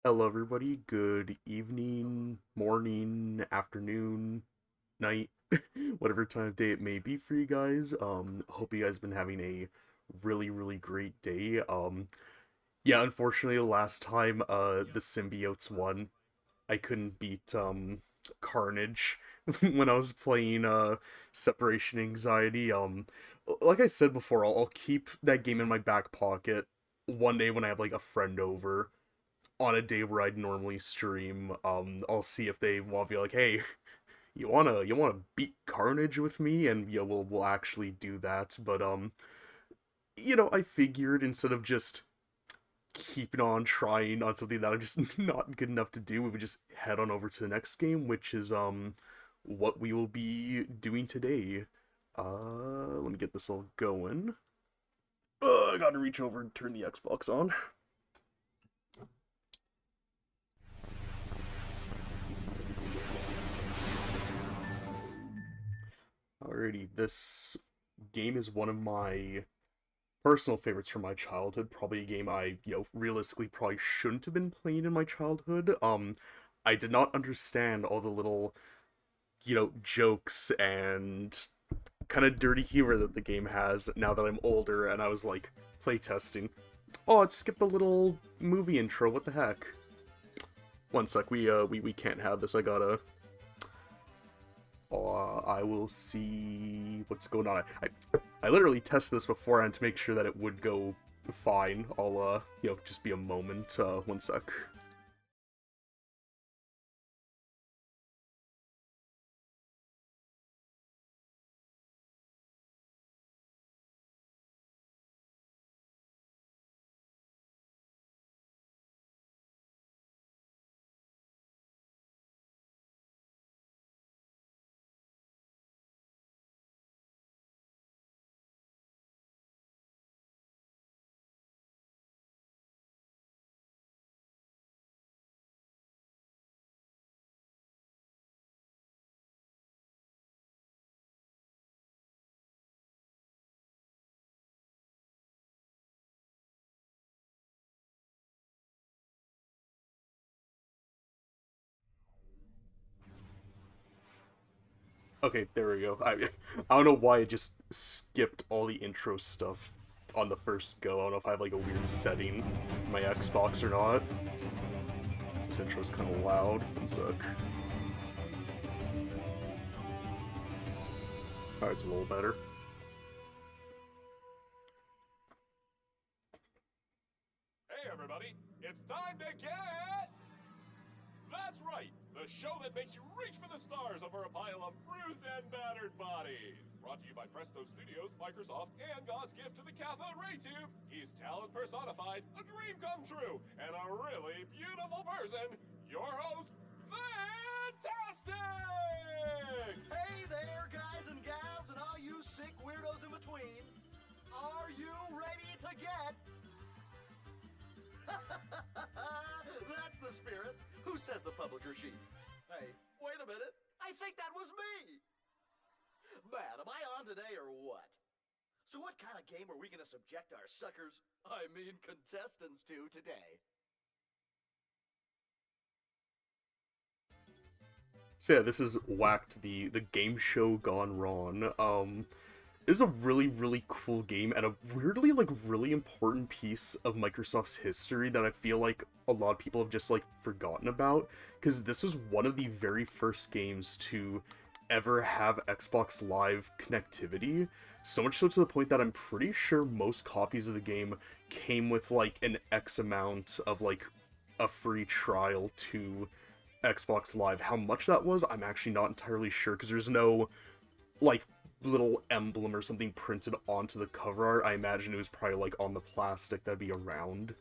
Hello, everybody. Good evening, morning, afternoon, night, whatever time of day it may be for you guys. Hope you guys been having a really great day. Yeah, unfortunately, the last time the symbiotes won, I couldn't beat Carnage when I was playing Separation Anxiety. Like I said before, I'll keep that game in my back pocket one day when I have like a friend over on a day where I'd normally stream. I'll see if they want to be like, hey, you wanna beat Carnage with me, and yeah, we'll actually do that. But I figured instead of just keeping on trying on something that I'm just not good enough to do, we would just head on over to the next game, which is what we will be doing today. Let me get this all going. I gotta reach over and turn the Xbox on. Alrighty, this game is one of my personal favorites from my childhood. Probably a game I, realistically probably shouldn't have been playing in my childhood. I did not understand all the little, jokes and kind of dirty humor that the game has now that I'm older and I was like playtesting. Oh, it skipped the little movie intro. What the heck? One sec, we can't have this. I will see what's going on. I literally tested this beforehand to make sure that it would go fine. I'll, just be a moment. One sec. Okay, there we go. I don't know why it just skipped all the intro stuff on the first go. I don't know if I have like a weird setting on my Xbox or not. This intro's kind of loud. One sec. Alright, it's a little better. Hey everybody, it's time to get... That's right, the show that makes you reach for the stars over a pile of bruised and battered bodies. Brought to you by Presto Studios, Microsoft, and God's gift to the cathode ray tube. He's talent personified, a dream come true, and a really beautiful person. Your host, Fantastic! Hey there, guys and gals, and all you sick weirdos in between. Are you ready to get... That's the spirit. Who says the publisher sheep? Hey, wait a minute. I think that was me. Man, am I on today or what? So what kind of game are we going to subject our suckers, I mean contestants, to today? So yeah, this is Whacked, the game show gone wrong. This is a really cool game and a weirdly like really important piece of Microsoft's history that I feel like a lot of people have just like forgotten about, because this is one of the very first games to ever have Xbox Live connectivity. So much so to the point that I'm pretty sure most copies of the game came with like an X amount of like a free trial to Xbox Live. How much that was, I'm actually not entirely sure because there's no like little emblem or something printed onto the cover art. I imagine it was probably like on the plastic that'd be around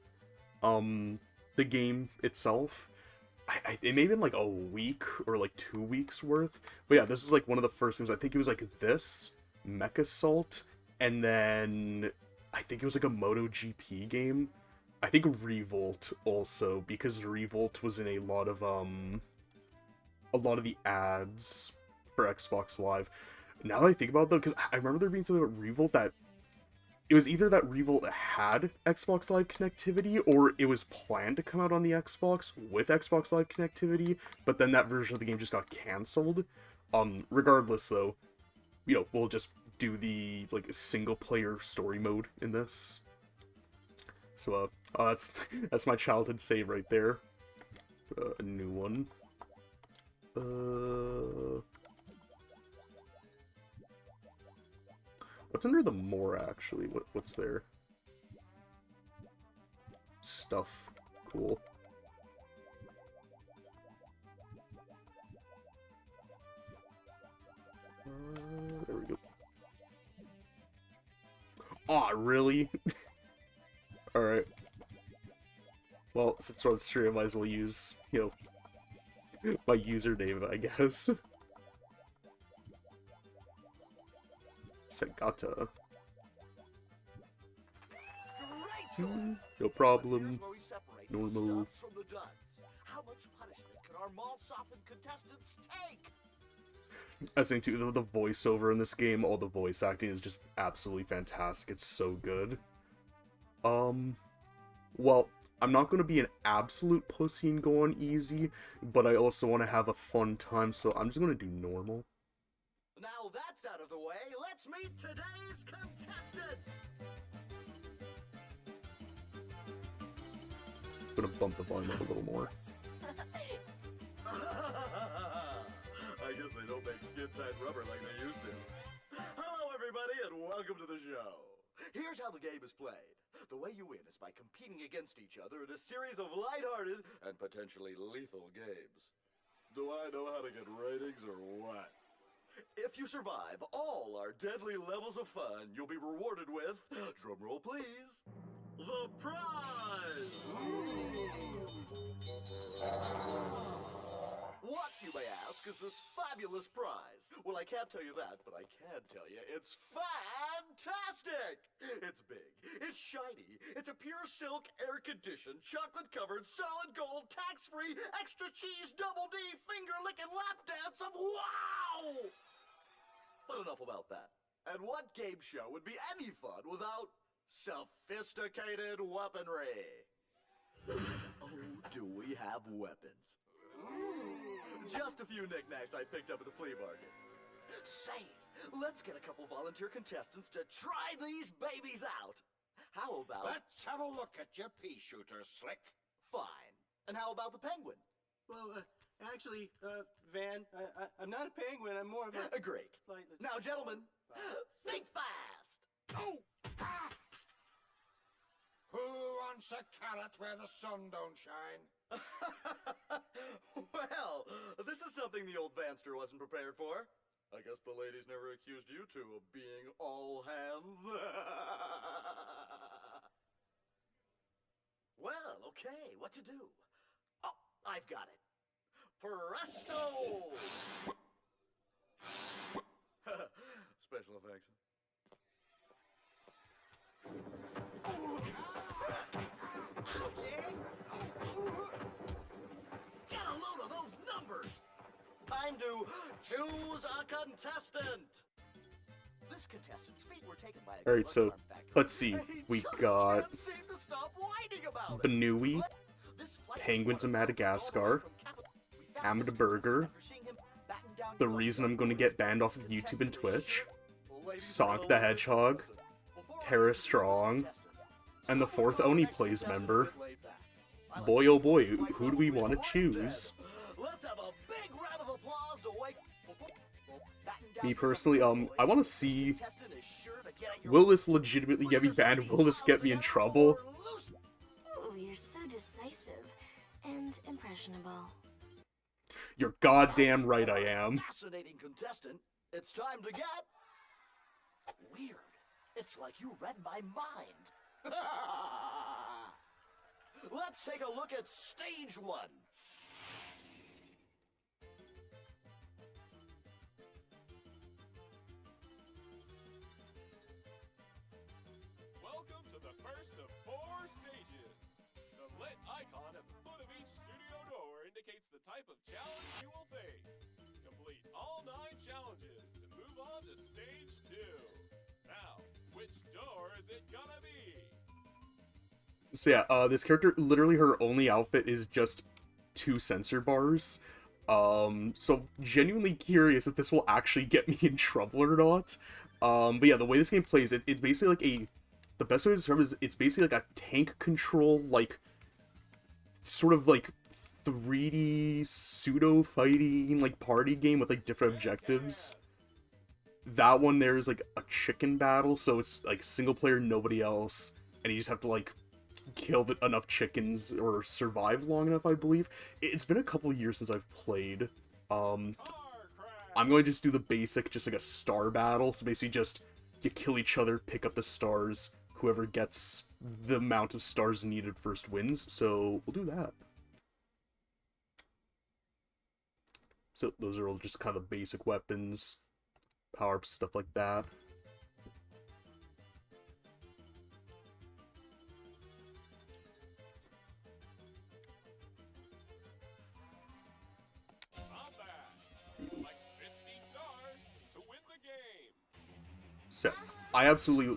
the game itself. It may have been like a week or like 2 weeks worth. But yeah, this is like one of the first things. I think it was like this, Mech Assault, and then I think it was like a MotoGP game. I think Revolt also, because Revolt was in a lot of the ads for Xbox Live. Now that I think about it, though, because I remember there being something about Revolt that it was either that Revolt had Xbox Live connectivity, or it was planned to come out on the Xbox with Xbox Live connectivity, but then that version of the game just got cancelled. Regardless, though, you know, we'll just do the, like, single-player story mode in this. So, oh, that's my childhood save right there. A new one. What's under the more, actually? What's there? Stuff. Cool. There we go. Aw, really? Alright. Well, since we're on stream, I might as well use, you know, my username, I guess. Segata. No problem. Normal. How much punishment can our mall-softened contestants take? I think too, the voiceover in this game, all the voice acting is just absolutely fantastic. It's so good. Well, I'm not gonna be an absolute pussy and go on easy, but I also want to have a fun time, so I'm just gonna do normal. Now that's out of the way, let's meet today's contestants! I'm gonna bump the volume up a little more. I guess they don't make skin-tight rubber like they used to. Hello, everybody, and welcome to the show. Here's how the game is played. The way you win is by competing against each other in a series of lighthearted and potentially lethal games. Do I know how to get ratings or what? If you survive all our deadly levels of fun, you'll be rewarded with, drumroll please, the prize! What, you may ask, is this fabulous prize? Well, I can't tell you that, but I can tell you it's fantastic! It's big, it's shiny, it's a pure silk, air-conditioned, chocolate-covered, solid gold, tax-free, extra cheese, double D, finger-licking lap dance of wow! But enough about that. And what game show would be any fun without sophisticated weaponry? Oh, do we have weapons? Just a few knickknacks I picked up at the flea market. Say, let's get a couple volunteer contestants to try these babies out. How about... Let's have a look at your pea shooter, Slick. Fine. And how about the penguin? Well, actually, Van, I'm not a penguin, I'm more of a... Great. Slightly... Now, gentlemen, think fast! Oh! Ah! Who wants a carrot where the sun don't shine? Well, this is something the old Vanster wasn't prepared for. I guess the ladies never accused you two of being all hands. Well, okay, what to do? Oh, I've got it. Presto! Special effects. Get a load of those numbers! Time to choose a contestant! This contestant's feet were taken by a Alright, so, let's see. We got Banui, Penguins of Madagascar, Hamid Burger, the reason I'm going to get banned off of YouTube and Twitch, Sonic the Hedgehog, Tara Strong, and the fourth Oni Plays member. Boy oh boy, who do we want to choose? Me personally, I want to see, will this legitimately get me banned? Will this get me in trouble? Oh, you're so decisive and impressionable. You're goddamn right I am. Fascinating contestant. It's time to get weird. It's like you read my mind. Let's take a look at stage 1. Welcome to the first of 4 stages. The lit icon at the foot of each studio door indicates the type of challenge you will face. Complete all 9 challenges to move on to stage 2. Now, Which door is it gonna be? So yeah, this character, literally her only outfit is just 2 sensor bars. So genuinely curious if this will actually get me in trouble or not. But yeah, the way this game plays, it's basically like the best way to describe it is it's basically like a tank control, like, sort of like 3D pseudo-fighting, like, party game with like different objectives. That one there is like a chicken battle, so it's like single player, nobody else, and you just have to like kill enough chickens or survive long enough, I believe. It's been a couple years since I've played. I'm going to just do the basic, just like a star battle. So basically just you kill each other, pick up the stars. Whoever gets the amount of stars needed first wins. So we'll do that. So those are all just kind of the basic weapons, power-ups, stuff like that. Like 50 stars to win the game. So, I absolutely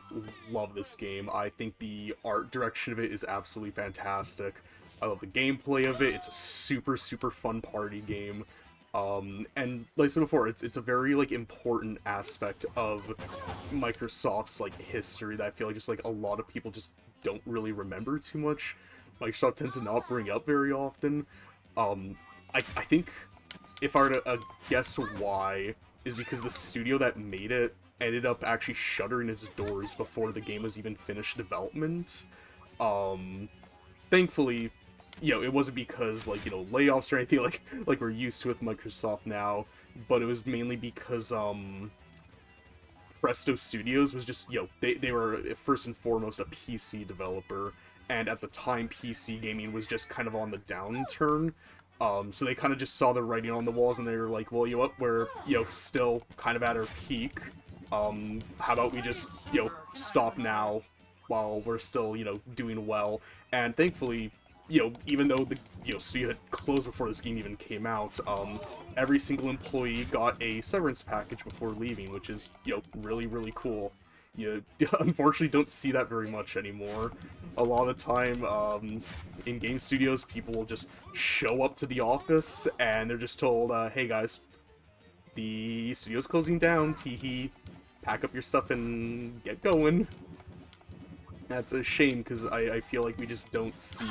love this game. I think the art direction of it is absolutely fantastic. I love the gameplay of it. It's a super, super fun party game. And like I said before, it's a very, like, important aspect of Microsoft's, like, history that I feel like just, like, a lot of people just don't really remember too much. Microsoft tends to not bring up very often. I think if I were to guess why, is because the studio that made it ended up actually shuttering its doors before the game was even finished development. Thankfully, you know, it wasn't because, like, you know, layoffs or anything like we're used to with Microsoft now, but it was mainly because, Presto Studios was just, you know, they were first and foremost a PC developer, and at the time PC gaming was just kind of on the downturn. So they kind of just saw the writing on the walls, and they were like, well, you know what, we're, you know, still kind of at our peak. How about we just, you know, stop now while we're still, you know, doing well. And thankfully, you know, even though the, you know, studio had closed before this game even came out, every single employee got a severance package before leaving, which is, you know, really, really cool. You unfortunately don't see that very much anymore. A lot of the time, in game studios, people will just show up to the office, and they're just told, hey guys, the studio's closing down, teehee, pack up your stuff and get going. That's a shame, because I feel like we just don't see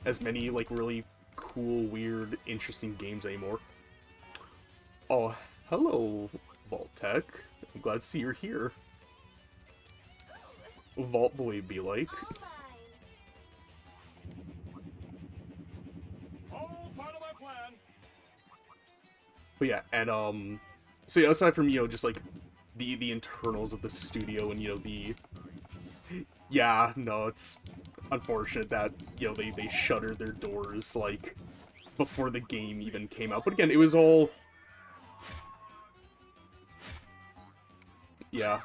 as many, like, really cool, weird, interesting games anymore. Oh, hello, Vault-Tec. I'm glad to see you're here. Vault Boy be like. All part of my plan. But yeah, and so yeah, aside from, you know, just like the internals of the studio and, you know, the, yeah, no, it's unfortunate that, you know, they shuttered their doors, like, before the game even came out. But again, it was all, yeah,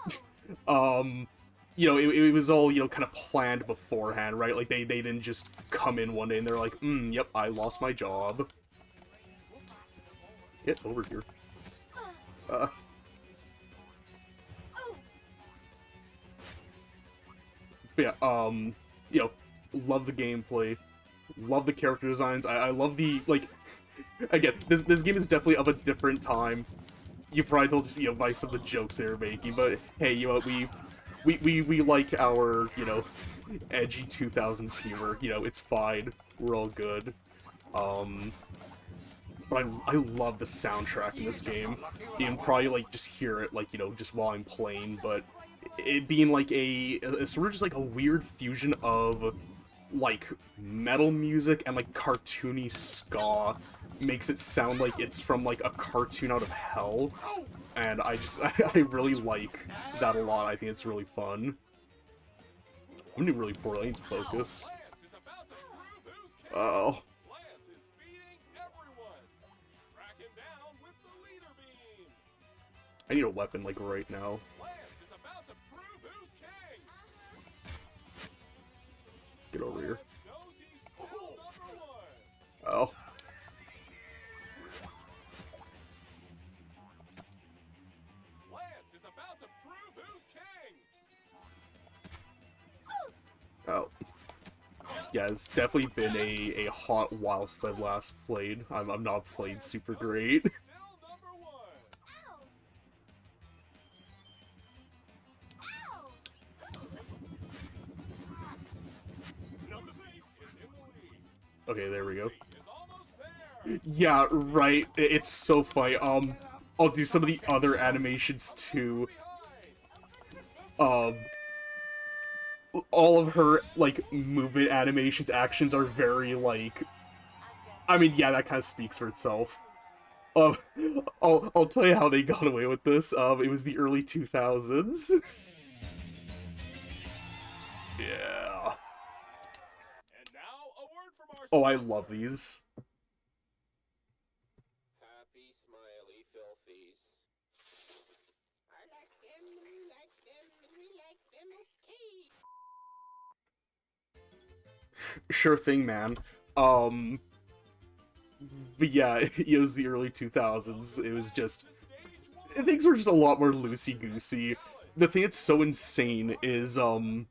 you know, it was all, you know, kind of planned beforehand, right? Like, they didn't just come in one day and they're like, yep, I lost my job. Get over here. But yeah, you know, love the gameplay, love the character designs, I love the, like, again, this game is definitely of a different time. You've probably told just, you know, by some of the jokes they were making, but hey, you know, we like our, you know, edgy 2000s humor, you know, it's fine, we're all good. But I love the soundtrack in this game. You can probably, like, just hear it, like, you know, just while I'm playing, but it being, like, a sort of just, like, a weird fusion of, like, metal music and, like, cartoony ska makes it sound like it's from, like, a cartoon out of hell. And I really like that a lot. I think it's really fun. I'm doing really poorly. I need to focus. Lance is about to prove who's king. Oh. Lance is beating everyone. Track him down with the leader beam. I need a weapon, like, right now. Lance is about to prove who's king. Get over here. Lance knows he's still number one. Oh. Lance is about to prove who's king. yeah, it's definitely been a hot while since I've last played. I'm not playing super great. Still number one. Number 6 is in the lead. Okay, there we go. Is almost there. Yeah, right. It's so funny. I'll do some of the other animations too. All of her, like, movement animations, actions are very, like... I mean, yeah, that kind of speaks for itself. I'll tell you how they got away with this. It was the early 2000s. Yeah. And now a word from our Oh, I love these. Happy, smiley, filthies. I like them, we like them, and we like them okay. Sure thing, man. But yeah, it was the early 2000s. It was just... Things were just a lot more loosey-goosey. The thing that's so insane is, status monitor.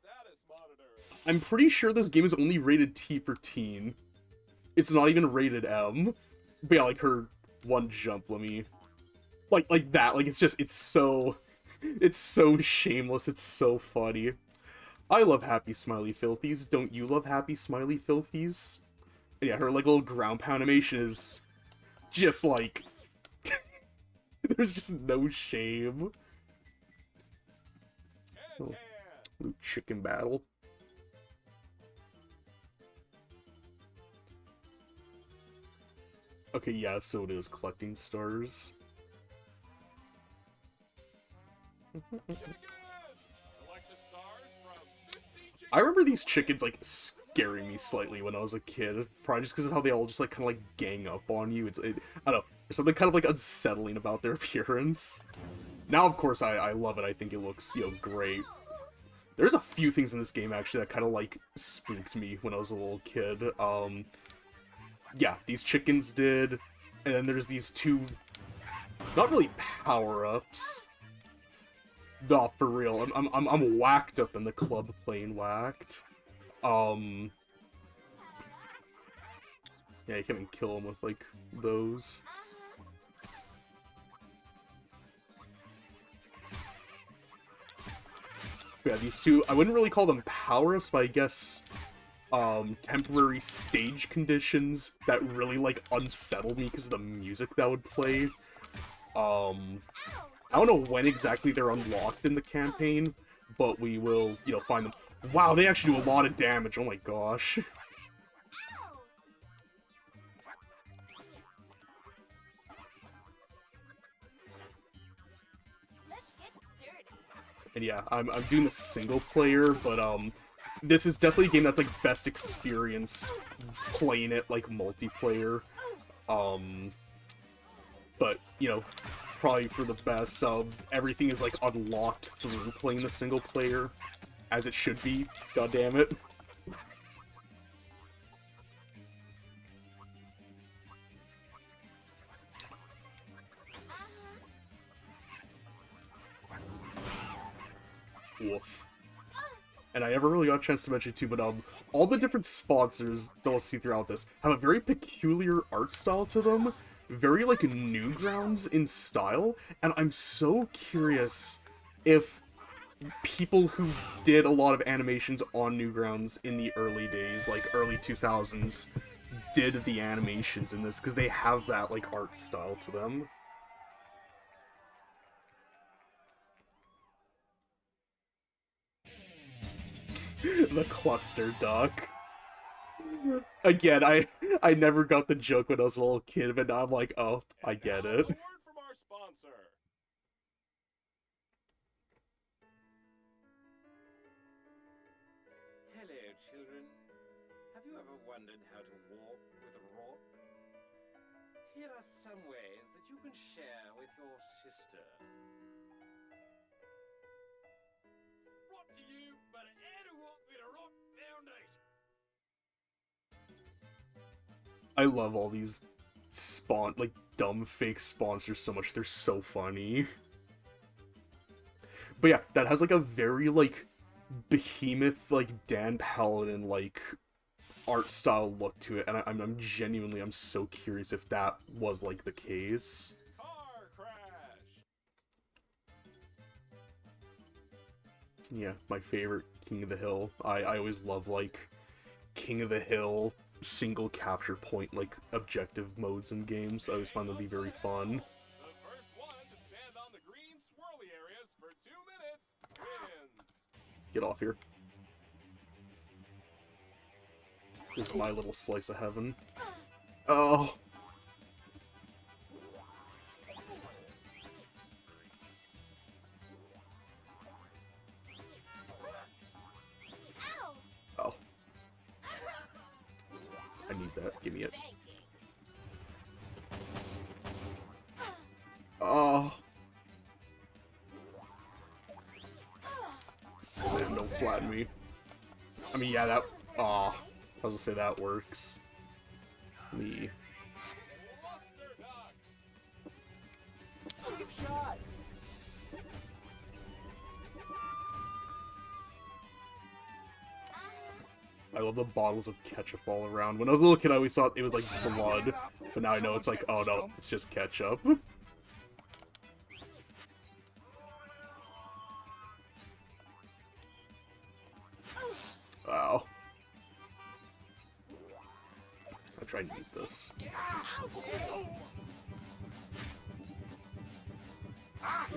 I'm pretty sure this game is only rated T for teen. It's not even rated M. But yeah, like her one jump, let me... Like that, like it's just, it's so shameless, it's so funny. I love Happy Smiley Filthies. Don't you love Happy Smiley Filthies? And yeah, her like little ground pound animation is just like... There's just no shame. And can. Ooh, chicken battle. Okay, yeah, so it is collecting stars. Chicken! Collect the stars from 50 chickens. I remember these chickens, like, scaring me slightly when I was a kid. Probably just because of how they all just, like, kind of, like, gang up on you. I don't know. There's something kind of, like, unsettling about their appearance. Now, of course, I love it. I think it looks, you know, great. There's a few things in this game, actually, that kind of, like, spooked me when I was a little kid. Yeah, these chickens did. And then there's these two, not really power-ups. No, for real. I'm whacked up in the club playing whacked. Yeah, you can't even kill him with, like, those. Yeah, these two, I wouldn't really call them power-ups, but I guess, temporary stage conditions that really, like, unsettled me because of the music that would play. I don't know when exactly they're unlocked in the campaign, but we will, you know, find them. Wow, they actually do a lot of damage, oh my gosh. Let's get dirty. And yeah, I'm doing a single player, but this is definitely a game that's like best experienced playing it like multiplayer. But you know, probably for the best. Everything is like unlocked through playing the single player, as it should be. God damn it. Woof. And I never really got a chance to mention too, but all the different sponsors that we'll see throughout this have a very peculiar art style to them, very like Newgrounds in style, and I'm so curious if people who did a lot of animations on Newgrounds in the early days, like early 2000s, did the animations in this, because they have that like art style to them. The cluster duck. Again, I never got the joke when I was a little kid, but now I'm like, oh, I get Now, it. a word from our sponsor. Hello, children. Have you ever wondered how to walk with a rock? Here are some ways that you can share with your sister. What to you but how to walk with a rock foundation? I love all these like dumb fake sponsors so much. They're so funny. But yeah, that has like a very like behemoth like Dan Paladin like art style look to it, and I'm genuinely, I'm so curious if that was like the case. Car crash. Yeah, my favorite King of the Hill. I always love like King of the Hill single capture point like objective modes in games. I always find them to be very fun. The first one to stand on the green swirly areas for 2 minutes wins. Get off here. This is my little slice of heaven. Oh. Oh. I need that. Give me it. Oh. Man, don't flatten me. I mean, yeah, that... Aw. I was gonna say that works. Me. Cluster duck. Cheap shot. I love the bottles of ketchup all around. When I was a little kid, I always thought it was like blood, but now I know it's like, oh no, it's just ketchup. Wow. I'll try and eat this.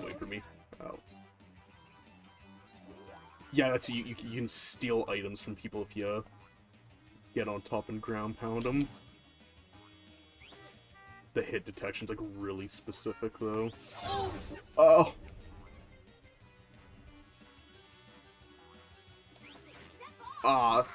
Wait for me. Oh. Yeah, that's you can steal items from people if you get on top and ground pound them. The hit detection's like really specific though. Oh. Ah.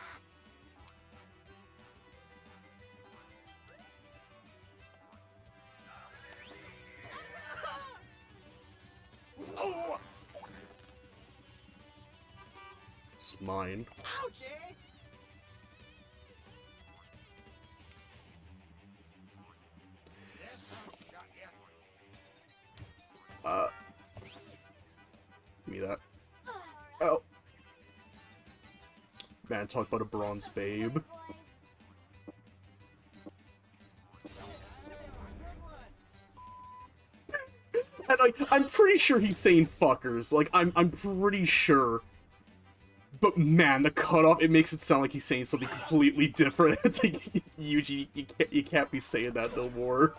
It's mine. Ouchie! Give me that. Oh. Man, talk about a bronze babe. And like, I'm pretty sure he's saying fuckers. Like, I'm pretty sure. But man, the cutoff, it makes it sound like he's saying something completely different. It's like, Yuji, you can't be saying that no more.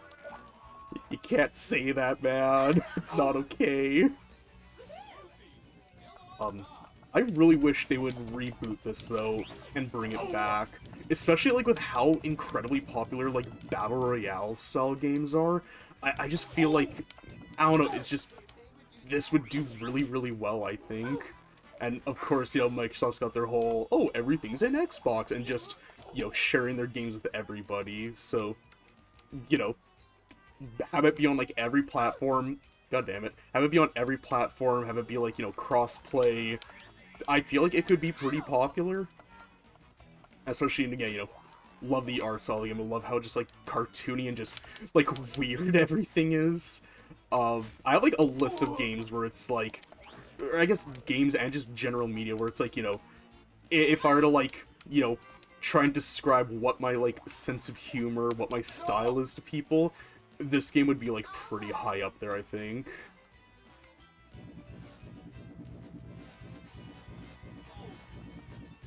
You can't say that, man. It's not okay. I really wish they would reboot this, though, and bring it back. Especially, like, with how incredibly popular, like, Battle Royale-style games are. I just feel like, I don't know, it's just, this would do really, really well, I think. And, of course, you know, Microsoft's got their whole, oh, everything's in Xbox, and just, you know, sharing their games with everybody. So, you know, have it be on, like, every platform. God damn it. Have it be on every platform, have it be, like, you know, cross-play. I feel like it could be pretty popular. Especially, again, you know, love the art style of the game. I love how just, like, cartoony and just, like, weird everything is. I have, like, a list of games where it's, like, or I guess games and just general media where it's, like, you know, if I were to, like, you know, try and describe what my, like, sense of humor, what my style is to people, this game would be, like, pretty high up there, I think.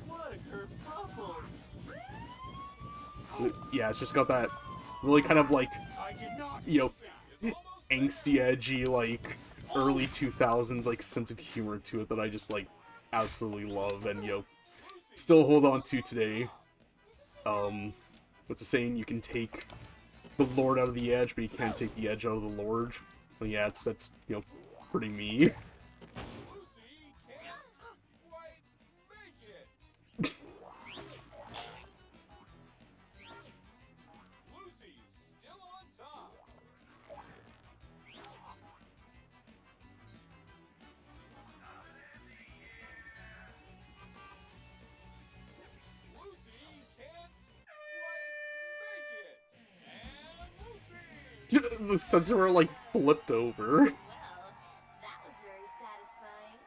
What a kerfuffle! Yeah, it's just got that really kind of, like, I did not. you know, angsty, edgy, like, early 2000s, like, sense of humor to it that I just, like, absolutely love and, you know, still hold on to today. What's the saying? You can take the Lord out of the edge, but you can't take the edge out of the Lord. Well, yeah, that's, you know, pretty me. Lucy can't quite make it. Lucy's still on top. Lucy can't quite make it. And Lucy! The sensor, like, flipped over. Well, that was very satisfying.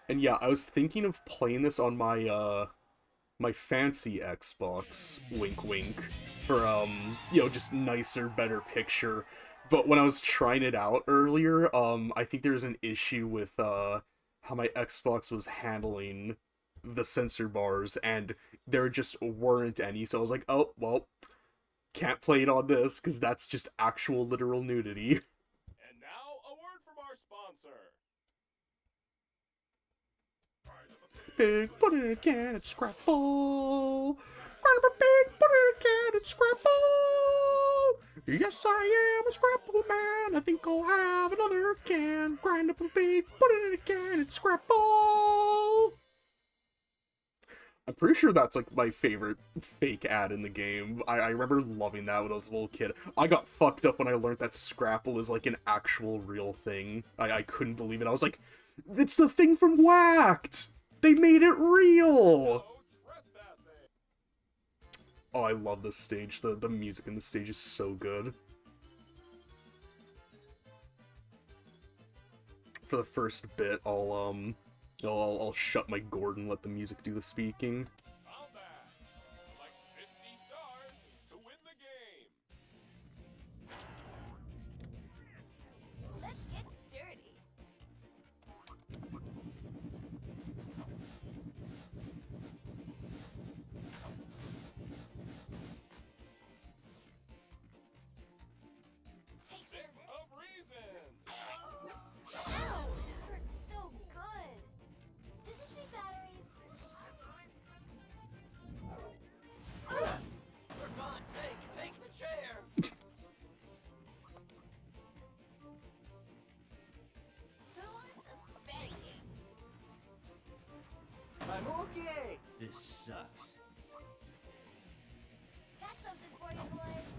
And yeah, I was thinking of playing this on my, my fancy Xbox, wink wink, for, just nicer, better picture. But when I was trying it out earlier, I think there's an issue with, how my Xbox was handling the sensor bars, and there just weren't any, so I was like, oh, well, can't play it on this, because that's just actual literal nudity. And now, a word from our sponsor. Big put in a can and Scrapple. Grind up a big put in a can and Scrapple. Yes, I am a Scrapple man. I think I'll have another can. Grind up a big put it in a can and Scrapple. I'm pretty sure that's like my favorite fake ad in the game. I remember loving that when I was a little kid. I got fucked up when I learned that Scrapple is like an actual real thing. I couldn't believe it. I was like, it's the thing from Whacked! They made it real! Oh, I love this stage. The music in the stage is so good. For the first bit, I'll shut my gourd and let the music do the speaking. Combat. Collect 50 stars to win the game. Let's get dirty. Take some Stick of this. of reason. Ow! Hurts so good. Does this need batteries? For God's sake, take the chair! Who wants a spanking? I'm okay. This sucks. Got something for you, boys.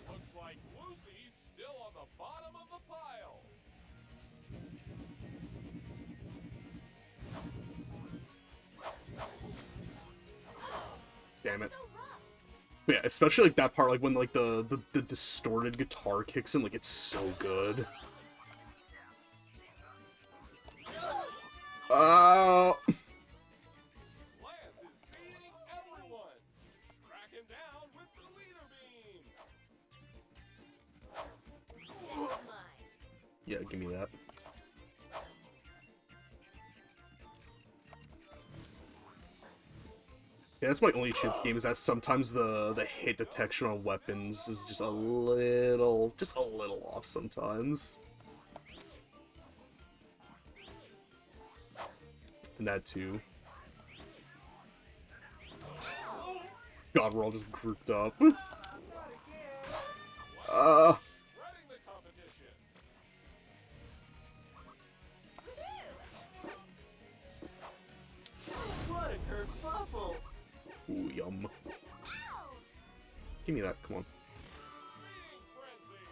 Looks like Lucy's still on the bottom of the pile. Damn it. So rough. But yeah, especially like that part, like when like the distorted guitar kicks in, like it's so good. Oh! Lance is beating everyone. Track him down with the leader beam. That's mine. Yeah, give me that. Yeah, that's my only issue with the game, is that sometimes the hit detection on weapons is just a little off sometimes. And that too. God, we're all just grouped up. Spreading the competition. What a kerfuffle. Ooh, yum. Ow! Give me that, come on. Being frenzy.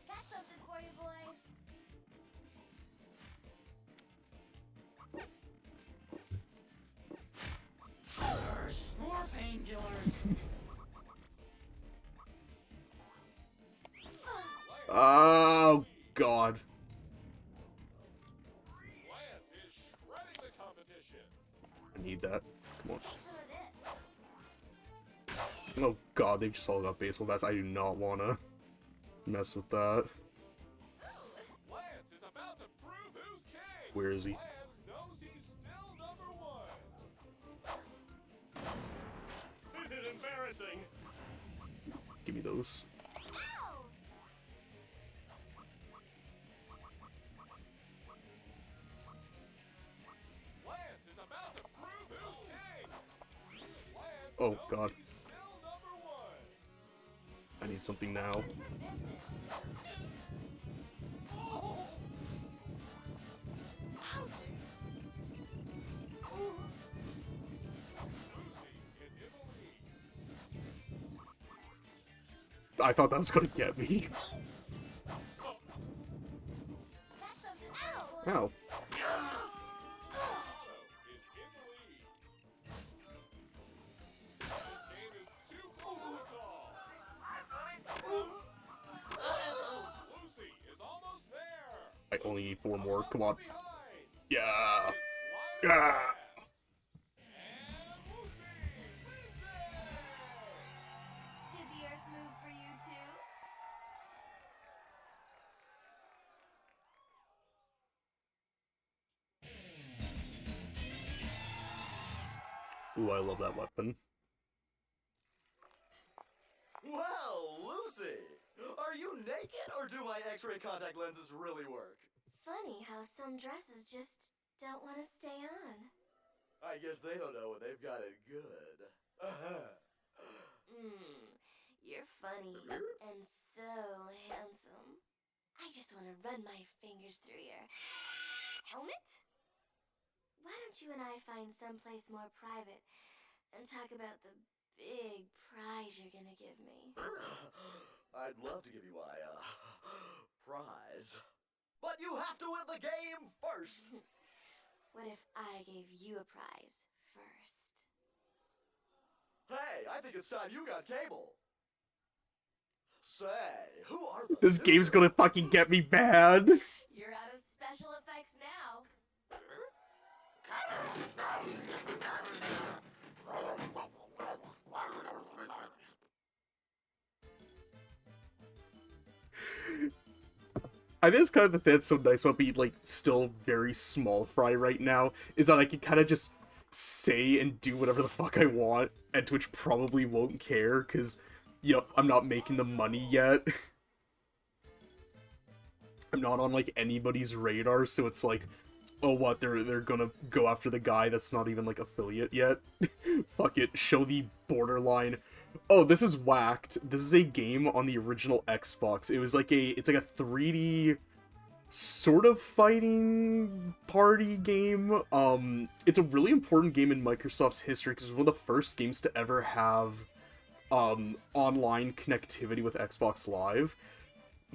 Got something for you, boys. More painkillers! Oh, God. Lance is shredding the competition. I need that. Come on. Take some of this. Oh, God, they just all got baseball bats. I do not want to mess with that. Lance is about to prove who's king. Where is he? Lance knows he's still number one. This is embarrassing. Give me those. Ow! Lance is about to prove who's king. Lance Oh, knows God. he's still number one. I need something now. For business. Lucy is in the lead. I thought that was gonna get me. Got something for you, boys. Ow. Otto is in the lead. This game is too close to call. Lucy is almost there. I only need 4 more. Come on. Behind. Yeah. It's Yeah. Lioness. And Lucy Lindsay. Did the earth move for you too? Ooh, I love that weapon. Well, Lucy, are you naked or do my X-ray contact lenses really work? Funny how some dresses just don't want to stay on. I guess they don't know when they've got it good. You're funny and so handsome. I just want to run my fingers through your helmet. Why don't you and I find someplace more private and talk about the big prize you're gonna give me? I'd love to give you my, prize. But you have to win the game first! What if I gave you a prize first? Hey, I think it's time you got cable. Say, who are the This game's gonna fucking get me bad. You're out of special effects now. I think it's kind of the thing that's so nice about being, like, still very small fry right now, is that I can kind of just say and do whatever the fuck I want, and Twitch probably won't care, because, you know, I'm not making the money yet. I'm not on, like, anybody's radar, so it's like, oh, what, they're gonna go after the guy that's not even, like, affiliate yet? Fuck it, show the borderline. Oh, this is whacked. This is a game on the original Xbox. It was like it's like a 3D sort of fighting party game. It's a really important game in Microsoft's history because it's one of the first games to ever have online connectivity with Xbox Live.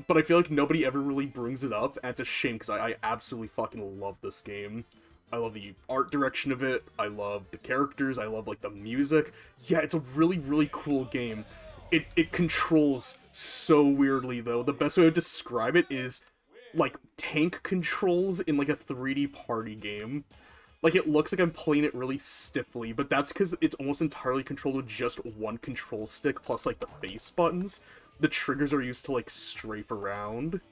But I feel like nobody ever really brings it up, and it's a shame because I absolutely fucking love this game. I love the art direction of it, I love the characters, I love, like, the music. Yeah, it's a really, really cool game. It controls so weirdly, though. The best way to describe it is, like, tank controls in, like, a 3D party game. Like, it looks like I'm playing it really stiffly, but that's because it's almost entirely controlled with just one control stick, plus, like, the face buttons. The triggers are used to, like, strafe around.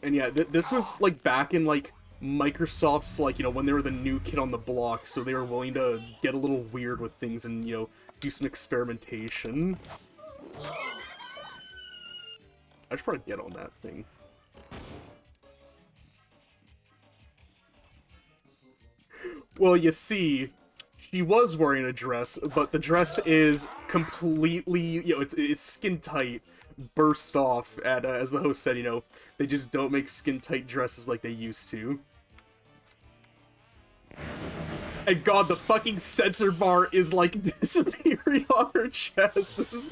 And yeah, this was, like, back in, like, Microsoft's, like, you know, when they were the new kid on the block, so they were willing to get a little weird with things and, you know, do some experimentation. I should probably get on that thing. Well, you see, she was wearing a dress, but the dress is completely, you know, it's skin tight, burst off, and as the host said, you know, they just don't make skin tight dresses like they used to. And god, the fucking censor bar is, like, disappearing off her chest. This is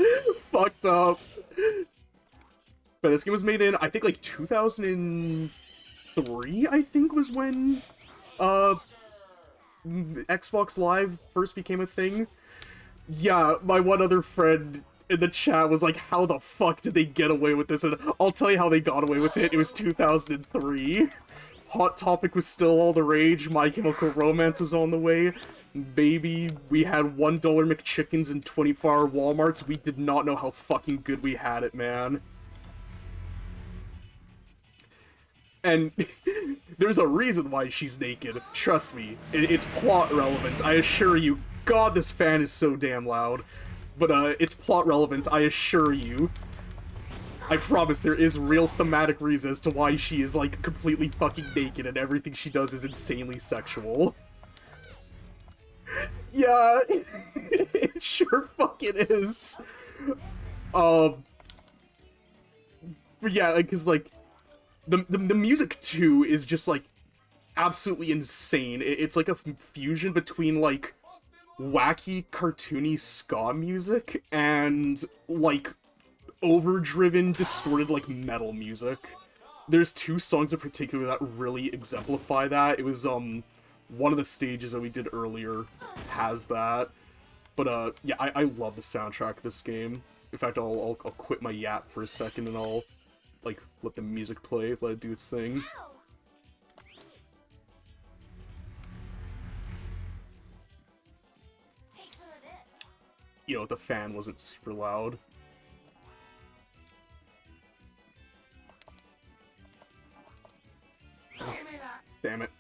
fucked up. But this game was made in, I think, like, 2003, I think, was when, Xbox Live first became a thing. Yeah, my one other friend in the chat was like, how the fuck did they get away with this? And I'll tell you how they got away with it. It was 2003. Hot Topic was still all the rage. My Chemical Romance was on the way. Baby, we had $1 McChickens in 24-hour Walmarts. We did not know how fucking good we had it, man. And there's a reason why she's naked. Trust me. It's plot relevant, I assure you. God, this fan is so damn loud. But, it's plot relevant, I assure you. I promise there is real thematic reason as to why she is, like, completely fucking naked and everything she does is insanely sexual. Yeah, it sure fucking is. But yeah, because, like, the music, too, is just, like, absolutely insane. It's like a fusion between, like, wacky, cartoony ska music and, like, overdriven, distorted, like, metal music. There's 2 songs in particular that really exemplify that. It was, one of the stages that we did earlier has that. But, yeah, I love the soundtrack of this game. In fact, I'll quit my yap for a second and I'll like, let the music play, let it do its thing. Ow! Take some of this. You know, the fan wasn't super loud. Damn it.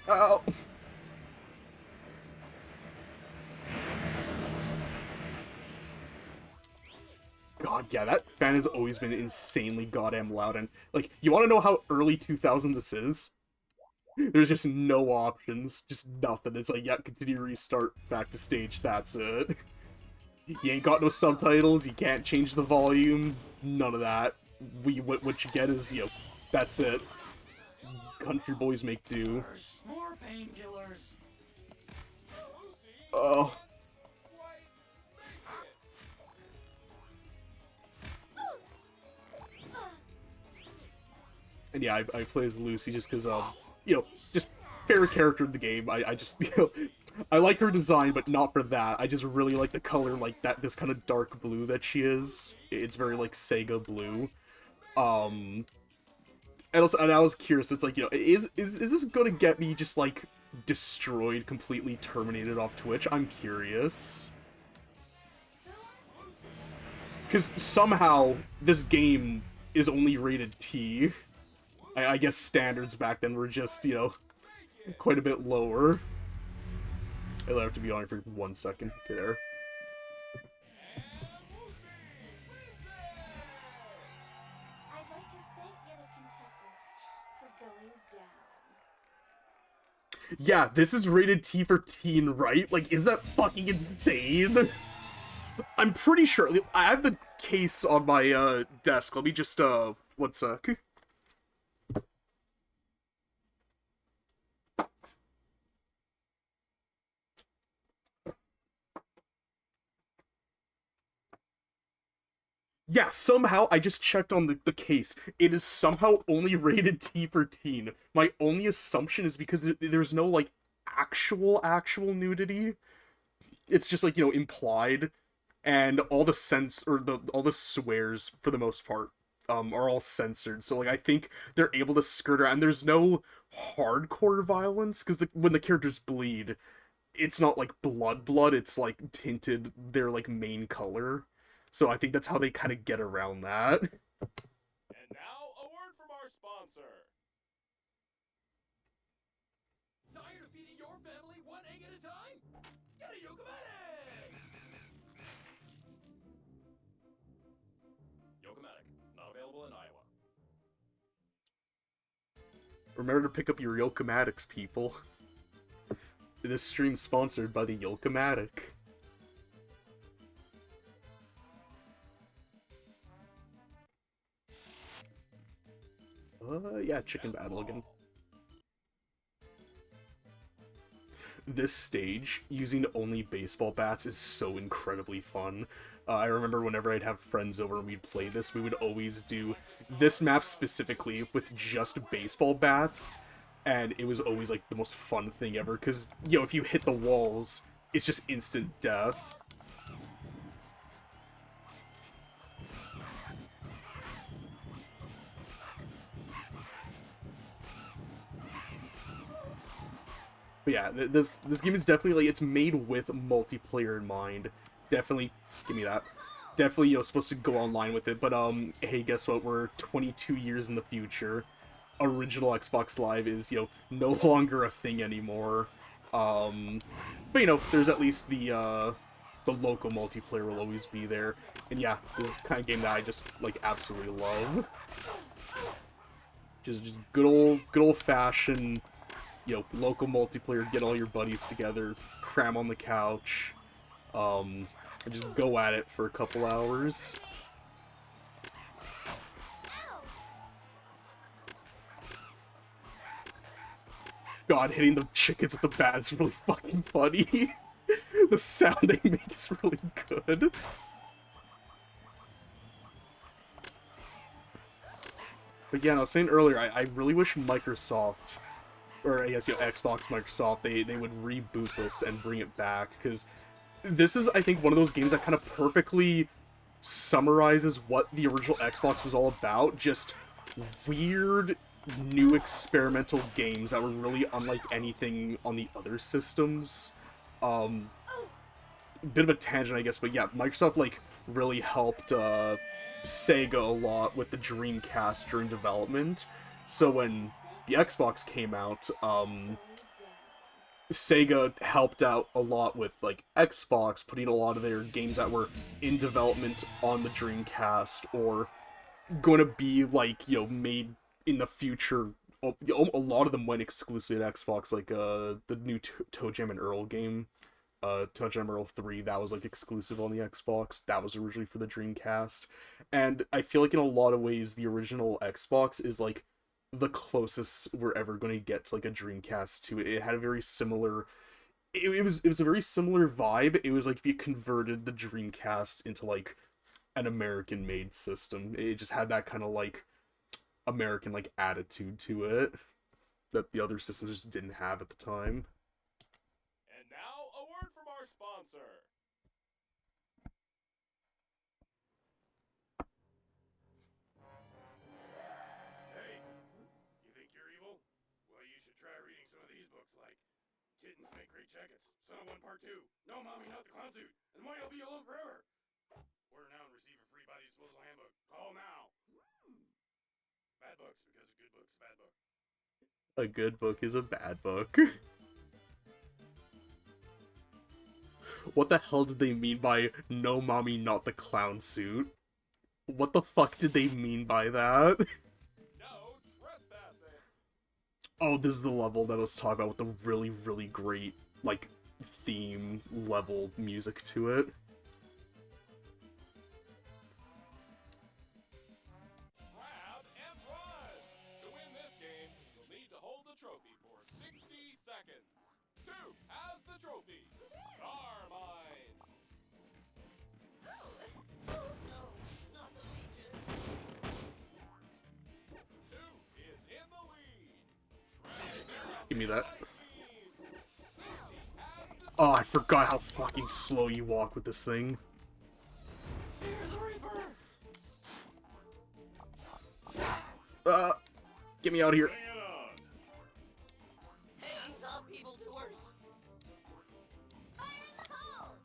Oh! God, yeah, that fan has always been insanely goddamn loud, and, like, you wanna know how early 2000 this is? There's just no options, just nothing. It's like, yeah, continue restart, back to stage, that's it. You ain't got no subtitles, you can't change the volume, none of that. What you get is, you know, that's it. Country boys make do. More painkillers. Oh. And yeah, I play as Lucy just because, you know, just favorite character in the game. I just, you know, I like her design, but not for that. I just really like the color, like that, this kind of dark blue that she is. It's very, like, Sega blue. And also, and I was curious, it's like, you know, is this gonna get me just, like, destroyed, completely terminated off Twitch? I'm curious. Because somehow, this game is only rated T. I guess standards back then were just, you know, quite a bit lower. I'll have to be on it for 1 second. Okay, there. I'd like to thank the other contestants for going down. Yeah, this is rated T for teen, right? Like, is that fucking insane? I'm pretty sure. I have the case on my desk. Let me just, 1 sec. Yeah, somehow, I just checked on the case. It is somehow only rated T for teen. My only assumption is because there's no, like, actual nudity. It's just, like, you know, implied. And all the all the swears, for the most part, are all censored. So, like, I think they're able to skirt around. And there's no hardcore violence, because when the characters bleed, it's not, like, blood, it's, like, tinted their, like, main color. So I think that's how they kind of get around that. And now, a word from our sponsor. Tired of feeding your family one egg at a time? Get a Yokomatic! Yokomatic, not available in Iowa. Remember to pick up your Yokomatics, people. This stream's sponsored by the Yokomatic. Yeah, chicken battle again. This stage, using only baseball bats, is so incredibly fun. I remember whenever I'd have friends over and we'd play this, we would always do this map specifically with just baseball bats, and it was always, like, the most fun thing ever, because, you know, if you hit the walls, it's just instant death. But yeah, this game is definitely, like, it's made with multiplayer in mind. Definitely, give me that. Definitely, you know, supposed to go online with it, but, hey, guess what? We're 22 years in the future. Original Xbox Live is, you know, no longer a thing anymore. But, you know, there's at least the local multiplayer will always be there. And yeah, this is the kind of game that I just, like, absolutely love. Just good old-fashioned, you know, local multiplayer, get all your buddies together, cram on the couch, and just go at it for a couple hours. God, hitting the chickens with the bat is really fucking funny. The sound they make is really good. But yeah, I was saying earlier, I really wish Microsoft, or I guess, you know, Xbox, Microsoft, they would reboot this and bring it back, because this is, I think, one of those games that kind of perfectly summarizes what the original Xbox was all about. Just weird, new experimental games that were really unlike anything on the other systems. Bit of a tangent, I guess, but yeah, Microsoft, like, really helped, Sega a lot with the Dreamcast during development. So when the Xbox came out, Sega helped out a lot with, like, Xbox, putting a lot of their games that were in development on the Dreamcast, or gonna be, like, you know, made in the future. A lot of them went exclusive to Xbox, like, the new ToeJam and Earl game. ToeJam and Earl 3, that was, like, exclusive on the Xbox. That was originally for the Dreamcast. And I feel like in a lot of ways, the original Xbox is, like, the closest we're ever going to get to, like, a Dreamcast 2. It had a very similar... It was a very similar vibe. It was like if you converted the Dreamcast into, like, an American-made system. It just had that kind of, like, American, like, attitude to it that the other systems just didn't have at the time. And now, a word from our sponsor. Hey, you think you're evil? Well, you should try reading some of these books, like Kittens Make Great Jackets, Son of One Part 2, No Mommy Not the Clown Suit, and Why You'll Be Alone Forever. Order now and receive a free body disposal handbook. Call now. Bad books, because a good book's a bad book. A good book is a bad book. What the hell did they mean by No Mommy Not the Clown Suit? What the fuck did they mean by that? No trespassing. Oh, this is the level that I was talking about with the really, really great, like, theme level music to it. Grab and run. To win this game, you'll need to hold the trophy for 60 seconds. 2 has the trophy. Carmine. Give me that. Oh, I forgot how fucking slow you walk with this thing. Get me out of here. Hands up, evildoers! Fire in the hole!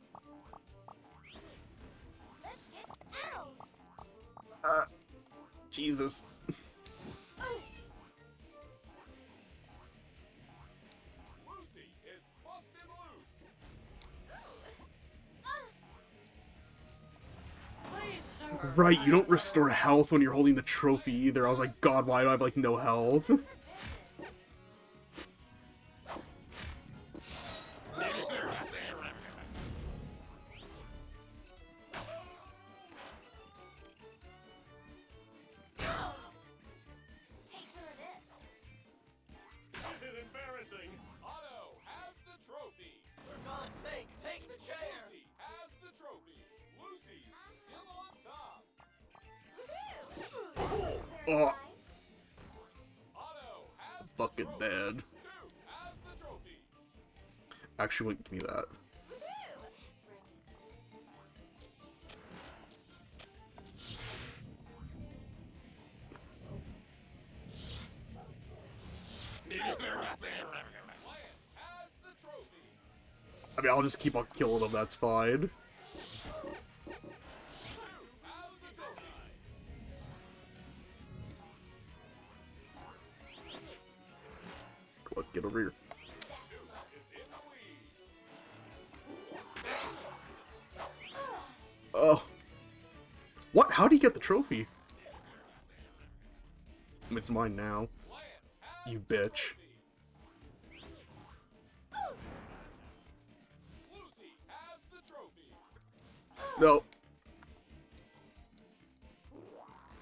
Let's get down! Jesus. Lucy is busted loose. Right, you don't restore health when you're holding the trophy either. I was like, God, why do I have, like, no health? Take some of this. This is embarrassing. Otto has the trophy. For God's sake, take the chair! Lucy has the trophy. Lucy still on top. Very Oh, nice. Otto has the fucking trophy. dead. 2 has the trophy. Actually, wait, give me that. Bring Lance has the trophy. I mean, I'll just keep on killing them, that's fine. 2 has the trophy. Come on, get over here. Is in the lead. Oh. What? How do you get the trophy? It's mine now. Lance has You the bitch. trophy. Lucy has the trophy. No.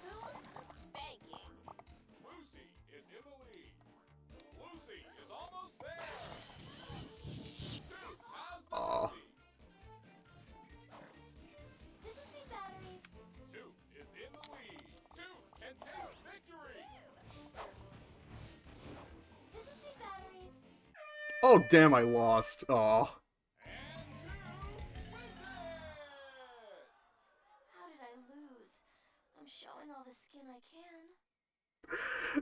Who's a spanking? Lucy is in the lead. Lucy is almost there. 2 has the Aw. trophy. Does this need batteries? 2 is in the lead. 2 can taste victory. Does this need batteries? Oh, damn, I lost. Aw. And 2 wins it. How did I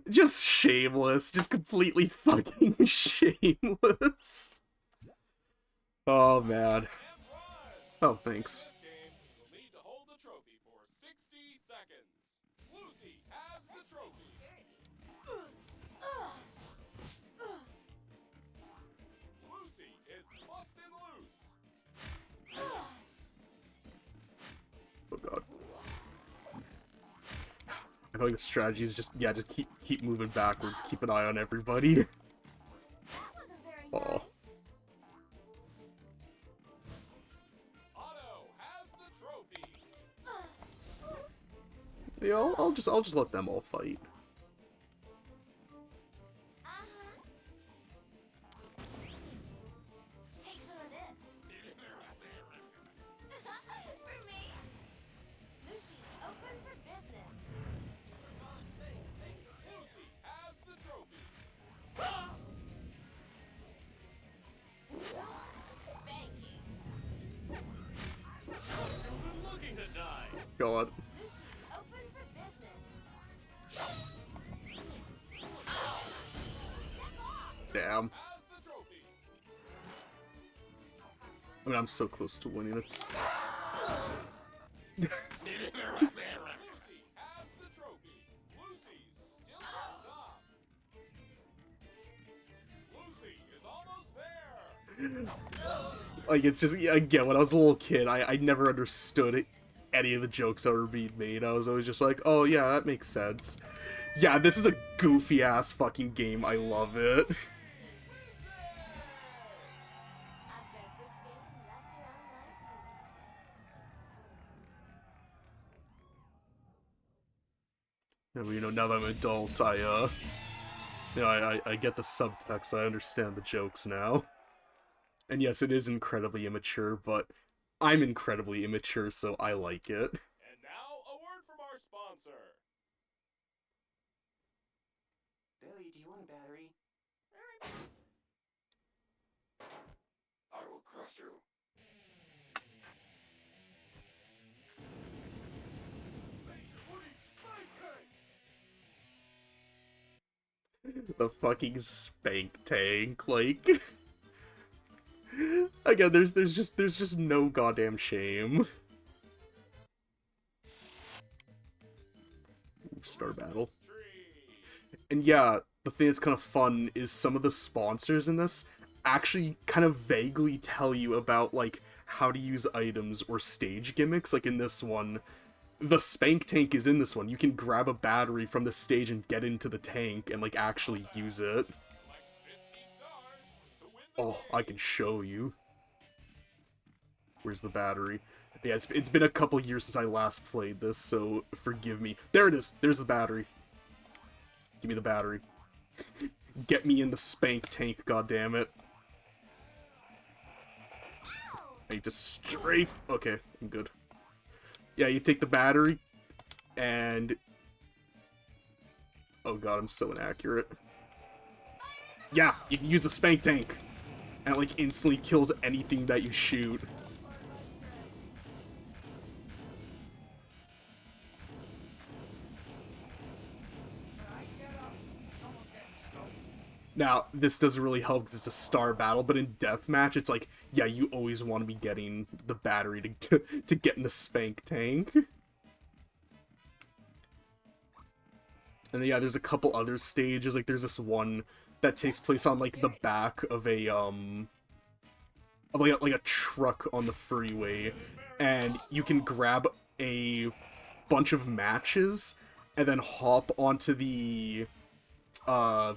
Just shameless. Just completely fucking shameless. Oh, man. Oh, thanks. This game, you'll need to hold the trophy for 60 seconds. Lucy has the trophy. Lucy is busted loose. Oh, God. I feel like the strategy is just, yeah, just keep moving backwards. Keep an eye on everybody. That wasn't very Aw. nice. Otto has the trophy. Yeah, I'll just let them all fight. Take some of this. For me. Lucy's open for business. Lucy has the trophy. Who wants a spanking? Looking to die. God. Lucy's open for business. Damn. Has the trophy. I mean, I'm so close to winning. It's... Lucy has the trophy. Lucy still on top. Lucy is almost there. Like, it's just, yeah, again, when I was a little kid, I never understood any of the jokes that were being made. I was always just like, oh, yeah, that makes sense. Yeah, this is a goofy-ass fucking game. I love it. I bet this game wrapped around my pinky. And, you know, now that I'm an adult, I get the subtext. I understand the jokes now. And yes, it is incredibly immature, but I'm incredibly immature, so I like it. And now, a word from our sponsor. Billy, do you want a battery? I will crush you. The fucking spank tank, like... Again, there's just no goddamn shame. Star battle. And yeah, the thing that's kind of fun is some of the sponsors in this actually kind of vaguely tell you about, like, how to use items or stage gimmicks. Like in this one, the spank tank is in this one. You can grab a battery from the stage and get into the tank and, like, actually use it. Oh, I can show you. Where's the battery? Yeah, it's been a couple years since I last played this, so forgive me. There it is! There's the battery. Give me the battery. Get me in the spank tank, goddammit. I need to strafe. Okay, I'm good. Yeah, you take the battery, and... Oh god, I'm so inaccurate. Yeah, you can use the spank tank. And it, like, instantly kills anything that you shoot. Now, this doesn't really help because it's a star battle, but in deathmatch, it's like, yeah, you always want to be getting the battery to get in the spank tank. And then, yeah, there's a couple other stages, like there's this one that takes place on, like, the back of a, like a truck on the freeway, and you can grab a bunch of matches, and then hop onto the, oh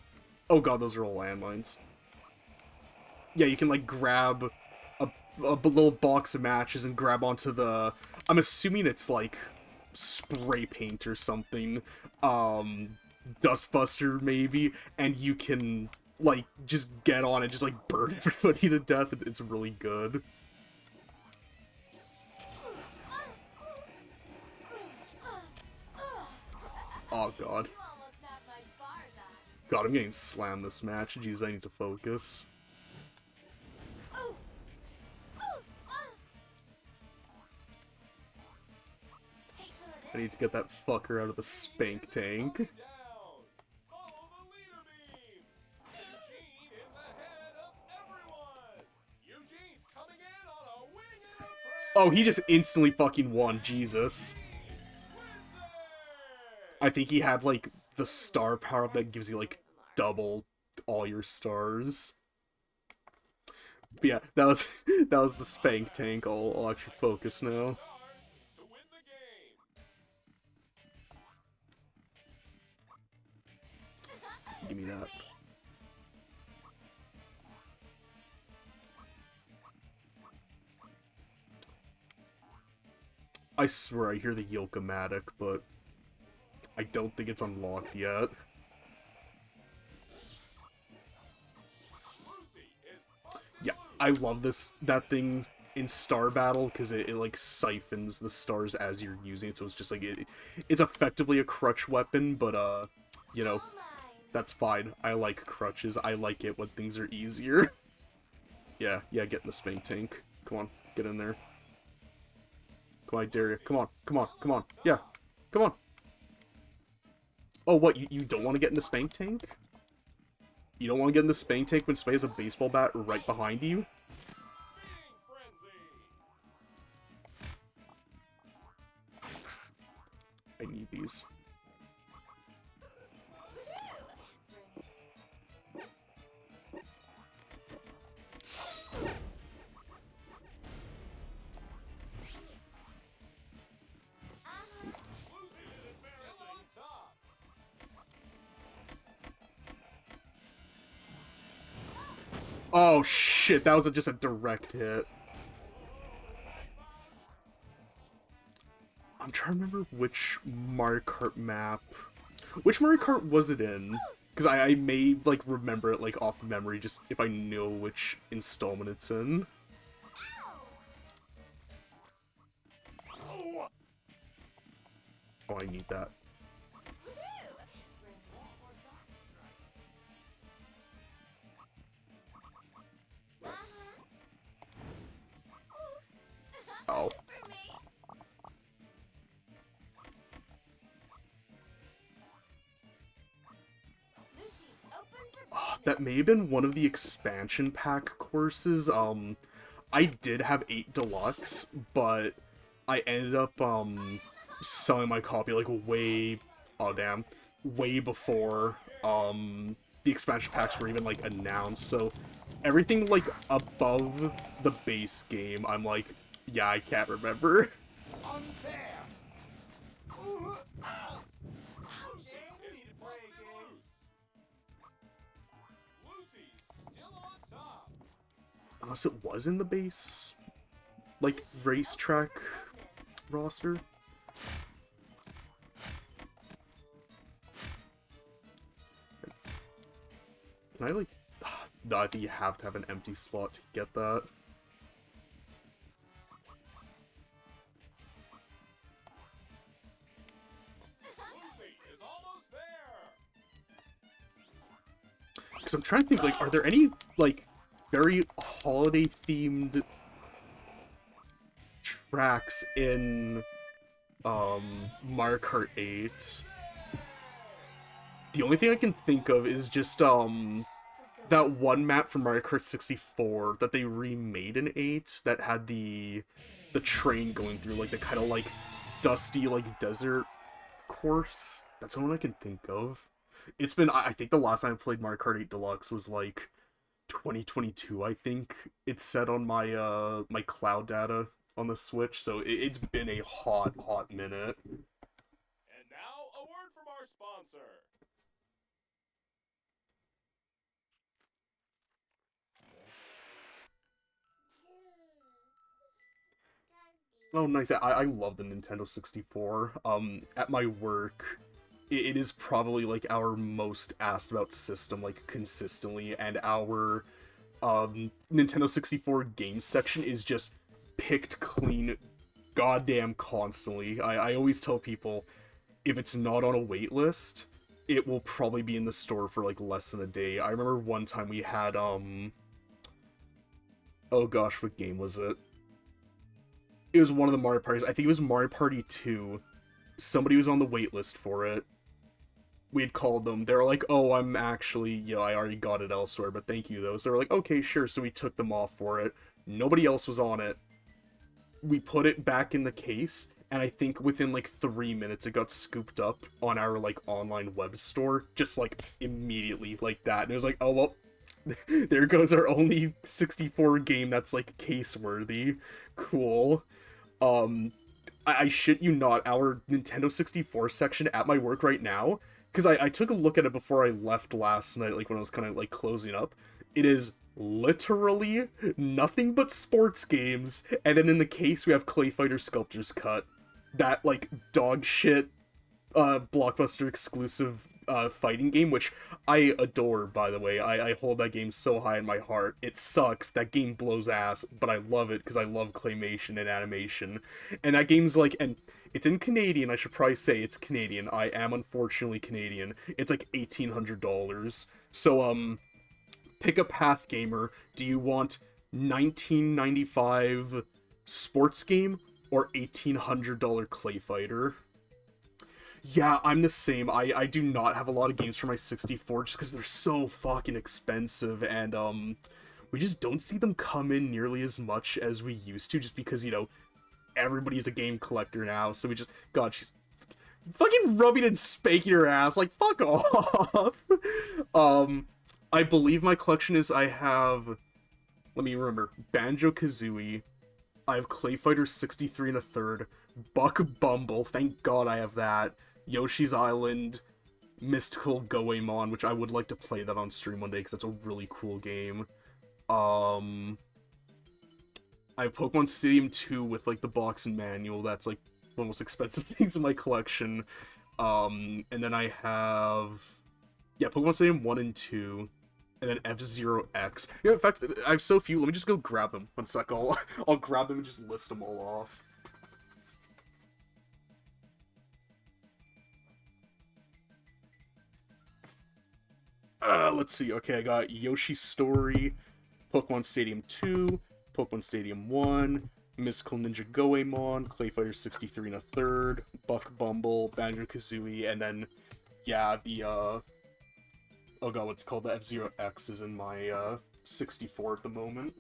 god, those are all landmines. Yeah, you can, like, grab a little box of matches and grab onto the... I'm assuming it's, like, spray paint or something. Dustbuster, maybe. And you can, like, just get on and just, like, burn everybody to death. It's really good. Oh, God. You almost knocked my bars off. God, I'm getting slammed this match. Jeez, I need to focus. Ooh. Ooh. Take some of I need this. to get that fucker out of the spank tank. Down. Oh, he just instantly fucking won. Jesus. I think he had, like, the star power that gives you, like, double all your stars. But yeah, that was that was the Spank Tank. I'll actually focus now. To win the game. Give me that. I swear I hear the Yokomatic, but I don't think it's unlocked yet. Yeah, I love that thing in Star Battle because it like siphons the stars as you're using it, so it's just like it's effectively a crutch weapon, but you know, that's fine. I like crutches. I like it when things are easier. Yeah, get in the Spank Tank. Come on, get in there. Come on, I dare you. Come on. Yeah, come on. Oh, what, you don't want to get in the Spank Tank? You don't want to get in the Spank Tank when somebody has a baseball bat right behind you? I need these. Oh shit, that was just a direct hit. I'm trying to remember which Mario Kart map. Which Mario Kart was it in? Because I may, like, remember it, like, off memory, just if I know which installment it's in. Oh, I need that. Oh. That may have been one of the expansion pack courses. I did have 8 Deluxe, but I ended up, selling my copy, like, way before, the expansion packs were even, like, announced, so everything, like, above the base game, I'm like, yeah, I can't remember. Unfair. Unless it was in the base, like, racetrack roster. Can I, like... No, I think you have to have an empty slot to get that. Because I'm trying to think, like, are there any, like, very holiday-themed tracks in, Mario Kart 8? The only thing I can think of is just, that one map from Mario Kart 64 that they remade in 8 that had the train going through, like, the kind of, like, dusty, like, desert course. That's the one I can think of. It's been, I think the last time I played Mario Kart 8 Deluxe was, like, 2022, I think. It's set on my, my cloud data on the Switch, so it's been a hot minute. And now, a word from our sponsor. Oh, nice. I love the Nintendo 64. At my work, it is probably, like, our most asked about system, like, consistently, and our, Nintendo 64 game section is just picked clean goddamn constantly. I always tell people, if it's not on a wait list, it will probably be in the store for, like, less than a day. I remember one time we had, oh gosh, what game was it? It was one of the Mario Parties. I think it was Mario Party 2. Somebody was on the wait list for it. We had called them. They were like, oh, I'm actually, you know, I already got it elsewhere, but thank you, though. So they were like, okay, sure. So we took them off for it. Nobody else was on it. we put it back in the case, and I think within like 3 minutes it got scooped up on our like online web store, just like immediately like that. And it was like, oh well, there goes our only 64 game that's like case worthy. Cool. I shit you not, our Nintendo 64 section at my work right now, because I took a look at it before I left last night, like when I was kind of like closing up. It is literally nothing but sports games, and then in the case we have Clay Fighter Sculptor's Cut, that like dog shit Blockbuster exclusive fighting game, which I adore, by the way. I hold that game so high in my heart. It sucks, that game blows ass, but I love it because I love claymation and animation. And that game's like, and it's in Canadian, I should probably say it's Canadian. I am unfortunately Canadian. It's like $1,800. So pick a path, gamer. Do you want 1995 sports game or $1,800 Clay Fighter? Yeah, I'm the same. I do not have a lot of games for my 64 just because they're so fucking expensive, and we just don't see them come in nearly as much as we used to, just because, you know, everybody's a game collector now, so we just... God, she's fucking rubbing and spanking her ass, like, fuck off! I believe my collection is, I have... Let me remember. Banjo-Kazooie. I have Clay Fighter 63 1/3. Buck Bumble, thank god I have that. Yoshi's Island, Mystical Goemon, which I would like to play that on stream one day because that's a really cool game. I have Pokemon Stadium 2 with like the box and manual. That's like one of the most expensive things in my collection. And then I have, yeah, Pokemon Stadium 1 and 2. And then F-Zero X. You know, in fact, I have so few. Let me just go grab them. One sec. I'll grab them and just list them all off. Let's see. Okay, I got Yoshi's Story, Pokemon Stadium 2, Pokemon Stadium 1, Mystical Ninja Goemon, Clay Fighter 63 1/3, Buck Bumble, Banjo-Kazooie, and then, yeah, the, oh god, what's called the F-Zero X is in my, 64 at the moment.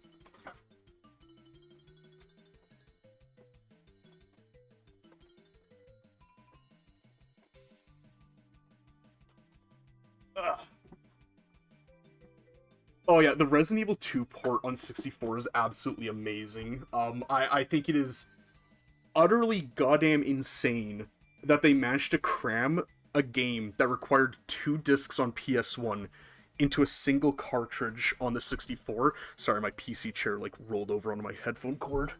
Ugh. Oh yeah, the Resident Evil 2 port on 64 is absolutely amazing. I think it is utterly goddamn insane that they managed to cram a game that required 2 discs on PS1 into a single cartridge on the 64. Sorry, my PC chair like rolled over onto my headphone cord.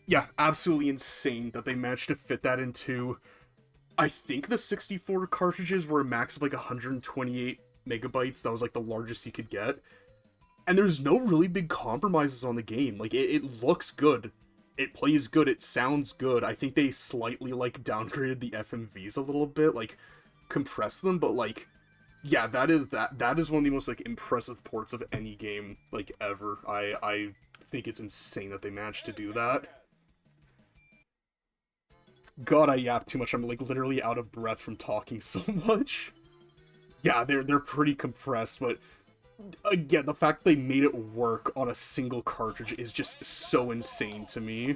Yeah, absolutely insane that they managed to fit that into... I think the 64 cartridges were a max of like 128 megabytes. That was like the largest you could get. And there's no really big compromises on the game. Like, it looks good. It plays good. It sounds good. I think they slightly, like, downgraded the FMVs a little bit. Like, compressed them. But, like, yeah, that is one of the most, like, impressive ports of any game, like, ever. I think it's insane that they managed to do that. God, I yap too much. I'm, like, literally out of breath from talking so much. Yeah, they're pretty compressed, but... Again, the fact they made it work on a single cartridge is just so insane to me.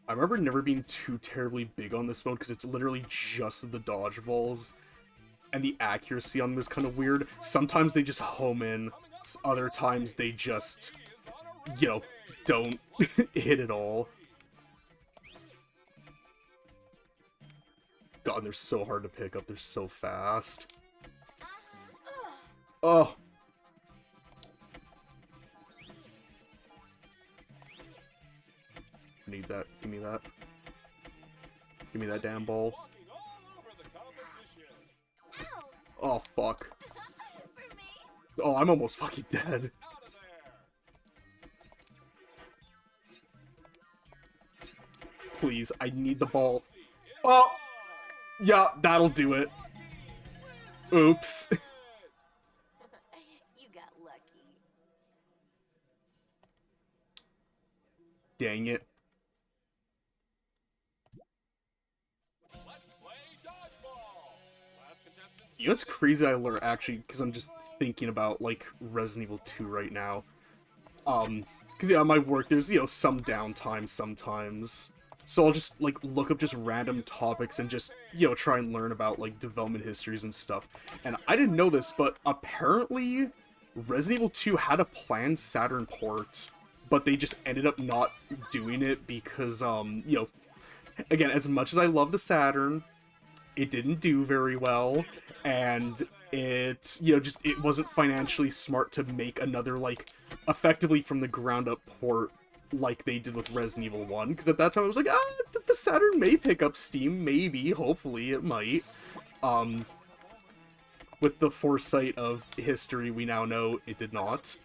I remember never being too terribly big on this mode because it's literally just the dodgeballs, and the accuracy on them is kind of weird. Sometimes they just home in. Other times they just, you know, don't hit at all. God, they're so hard to pick up. They're so fast. Oh. I need that. Give me that. Give me that damn ball. Oh, fuck. Oh, I'm almost fucking dead. Please, I need the ball. Oh! Yeah, that'll do it. Oops. dang it. Let's play dodgeball. Last contestant. You know what's crazy I learned, actually, because I'm just thinking about, like, Resident Evil 2 right now. Because, yeah, my work, there's, you know, some downtime sometimes. So I'll just, like, look up just random topics and just, you know, try and learn about, like, development histories and stuff. And I didn't know this, but apparently Resident Evil 2 had a planned Saturn port, but they just ended up not doing it because, you know, again, as much as I love the Saturn, it didn't do very well, and it, you know, just, it wasn't financially smart to make another, like, effectively from the ground up port like they did with Resident Evil 1, because at that time I was like, the Saturn may pick up steam, maybe, hopefully it might. With the foresight of history, we now know it did not.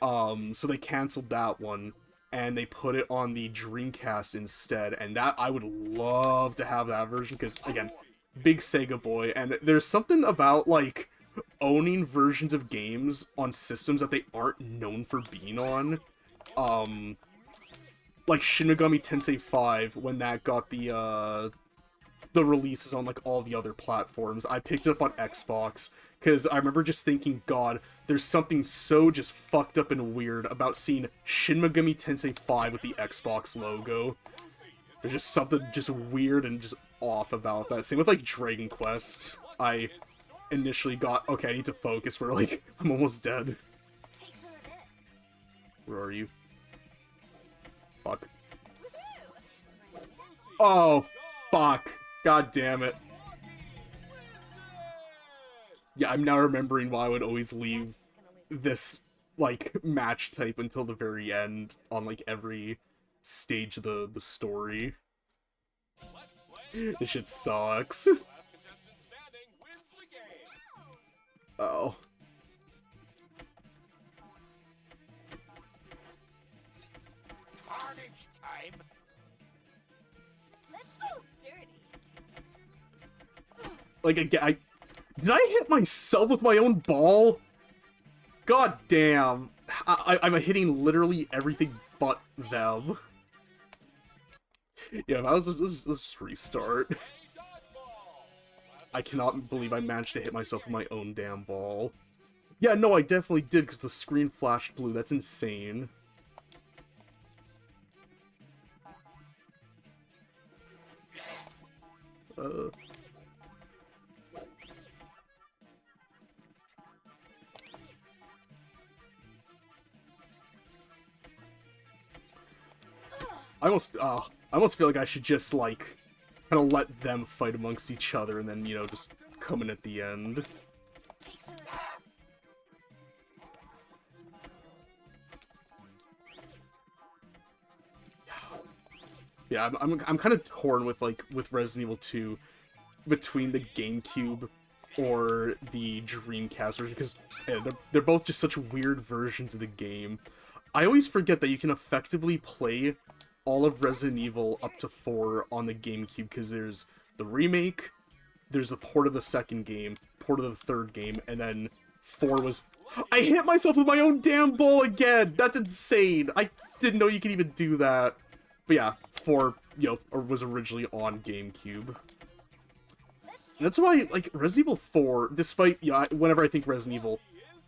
So they canceled that one, and they put it on the Dreamcast instead, and that, I would love to have that version, because, again, big Sega boy, and there's something about, like, owning versions of games on systems that they aren't known for being on. Like Shin Megami Tensei 5, when that got the releases on, like, all the other platforms. I picked it up on Xbox, because I remember just thinking, God, there's something so just fucked up and weird about seeing Shin Megami Tensei 5 with the Xbox logo. There's just something just weird and just off about that. Same with, like, Dragon Quest. I initially got, okay, I need to focus, where, like, I'm almost dead. Take some of this. Where are you? Fuck. Oh, fuck. God damn it. Yeah, I'm now remembering why I would always leave this, like, match type until the very end on, like, every stage of the story. This shit sucks. Last contestant standing wins the game. Oh. Carnage time! Let's go dirty. Like, again, did I hit myself with my own ball? God damn. I'm hitting literally everything but them. Yeah, let's just restart. I cannot believe I managed to hit myself with my own damn ball. Yeah, no, I definitely did, because the screen flashed blue. That's insane. I almost feel like I should just, like, kind of let them fight amongst each other and then, you know, just come in at the end. Take some of this. Yeah, I'm kind of torn with, like, with Resident Evil 2 between the GameCube or the Dreamcast version, because they're both just such weird versions of the game. I always forget that you can effectively play all of Resident Evil up to 4 on the GameCube, because there's the remake, there's a port of the second game, port of the third game, and then 4 was... I hit myself with my own damn ball again! That's insane! I didn't know you could even do that. But yeah, 4, you know, was originally on GameCube. And that's why, like, Resident Evil 4, despite, yeah, whenever I think Resident Evil,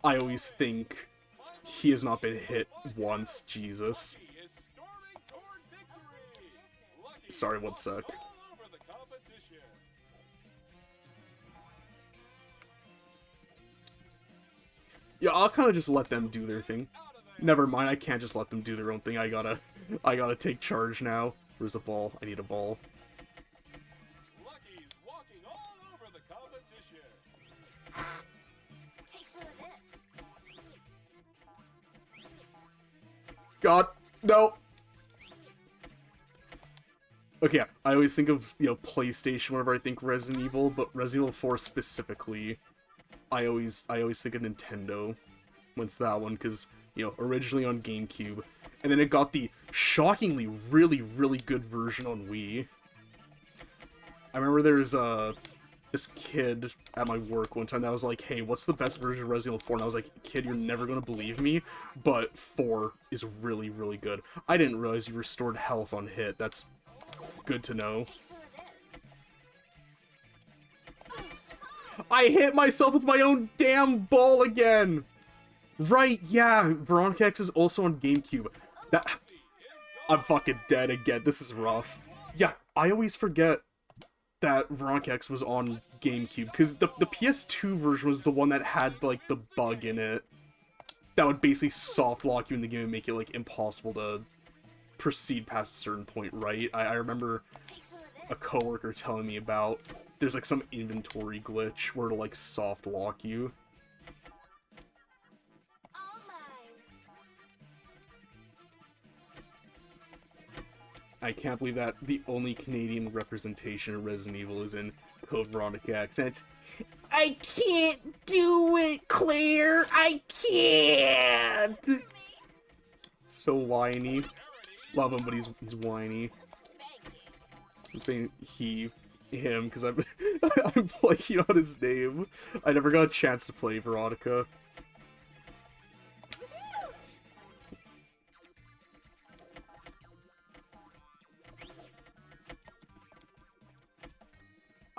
I always think he has not been hit once, Jesus. Sorry, one sec. Yeah, I'll kind of just let them do their thing. Never mind, I can't just let them do their own thing. I gotta take charge now. Where's a ball? I need a ball. Lucky's walking all over the competition. Take some of this. God, no. Okay, I always think of, you know, PlayStation whenever I think Resident Evil, but Resident Evil 4 specifically, I always think of Nintendo when it's that one, because, you know, originally on GameCube, and then it got the shockingly really, really good version on Wii. I remember there's this kid at my work one time that was like, hey, what's the best version of Resident Evil 4? And I was like, kid, you're never gonna believe me, but 4 is really, really good. I didn't realize you restored health on hit. That's good to know. Take some of this. I hit myself with my own damn ball again! Right, yeah, Veronica X is also on GameCube. I'm fucking dead again. This is rough. Yeah, I always forget that Veronica X was on GameCube, because the PS2 version was the one that had, like, the bug in it that would basically soft lock you in the game and make it, like, impossible to proceed past a certain point, right? I remember Take some of a this. coworker telling me about there's, like, some inventory glitch where it'll, like, soft lock you. All mine. I can't believe that the only Canadian representation of Resident Evil is in Code Veronica X. And it's, I can't do it, Claire! I can't! So whiny. Love him, but he's whiny. I'm saying him, because I'm blanking on his name. I never got a chance to play Veronica.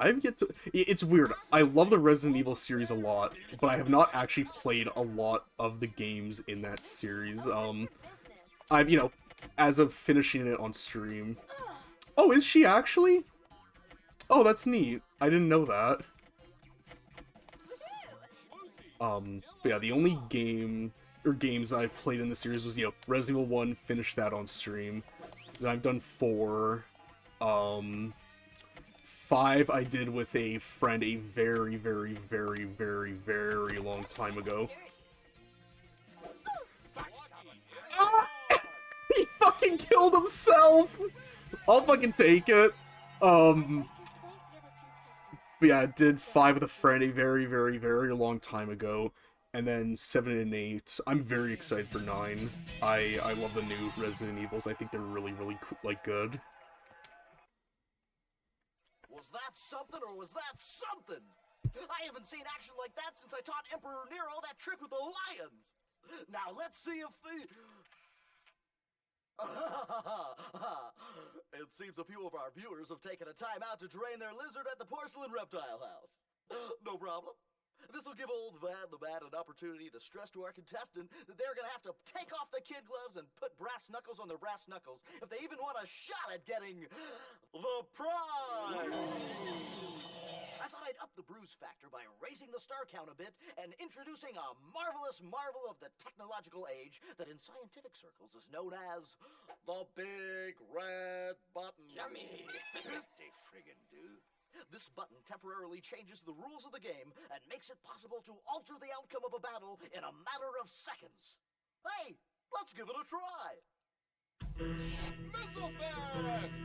I've yet to... It's weird. I love the Resident Evil series a lot, but I have not actually played a lot of the games in that series. I've, you know, as of finishing it on stream. Oh, is she actually? Oh, that's neat. I didn't know that. But yeah, the only game, or games I've played in the series was, you know, Resident Evil 1, finished that on stream. Then I've done 4. 5 I did with a friend a very, very, very, very, very long time ago. He fucking killed himself! I'll fucking take it. But yeah, I did 5 with a friend a very, very, very long time ago. And then 7 and 8. I'm very excited for 9. I love the new Resident Evils. I think they're really, really, like, good. Was that something or was that something? I haven't seen action like that since I taught Emperor Nero that trick with the lions. Now let's see if the... It seems a few of our viewers have taken a time out to drain their lizard at the Porcelain Reptile House. No problem. This will give old Van the Bat an opportunity to stress to our contestant that they're gonna have to take off the kid gloves and put brass knuckles on their brass knuckles if they even want a shot at getting the prize. I thought I'd up the bruise factor by raising the star count a bit and introducing a marvelous marvel of the technological age that in scientific circles is known as the Big Red Button. Yummy! They friggin' do. This button temporarily changes the rules of the game and makes it possible to alter the outcome of a battle in a matter of seconds. Hey, let's give it a try. Missile Fest!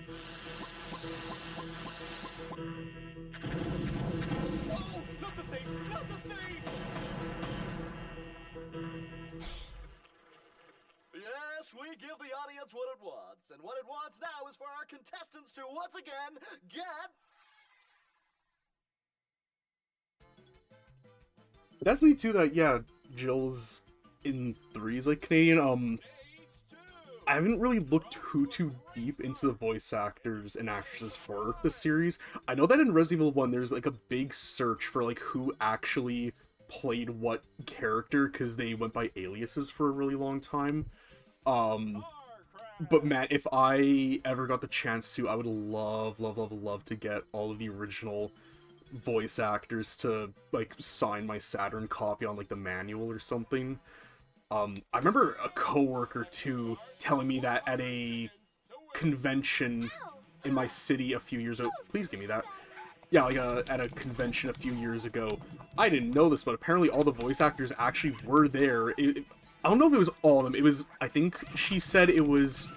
Oh, not the face! Not the face! Yes, we give the audience what it wants. And what it wants now is for our contestants to once again get... That's neat too that, yeah, Jill's in 3 is like Canadian. I haven't really looked too deep into the voice actors and actresses for the series. I know that in Resident Evil 1 there's like a big search for like who actually played what character, because they went by aliases for a really long time. But man, if I ever got the chance to, I would love to get all of the original voice actors to like sign my Saturn copy on like the manual or something. I remember a coworker too telling me that at a convention in my city a few years ago. Please give me that. Yeah, like at a convention a few years ago. I didn't know this, but apparently all the voice actors actually were there. I don't know if it was all of them. It was, I think she said it was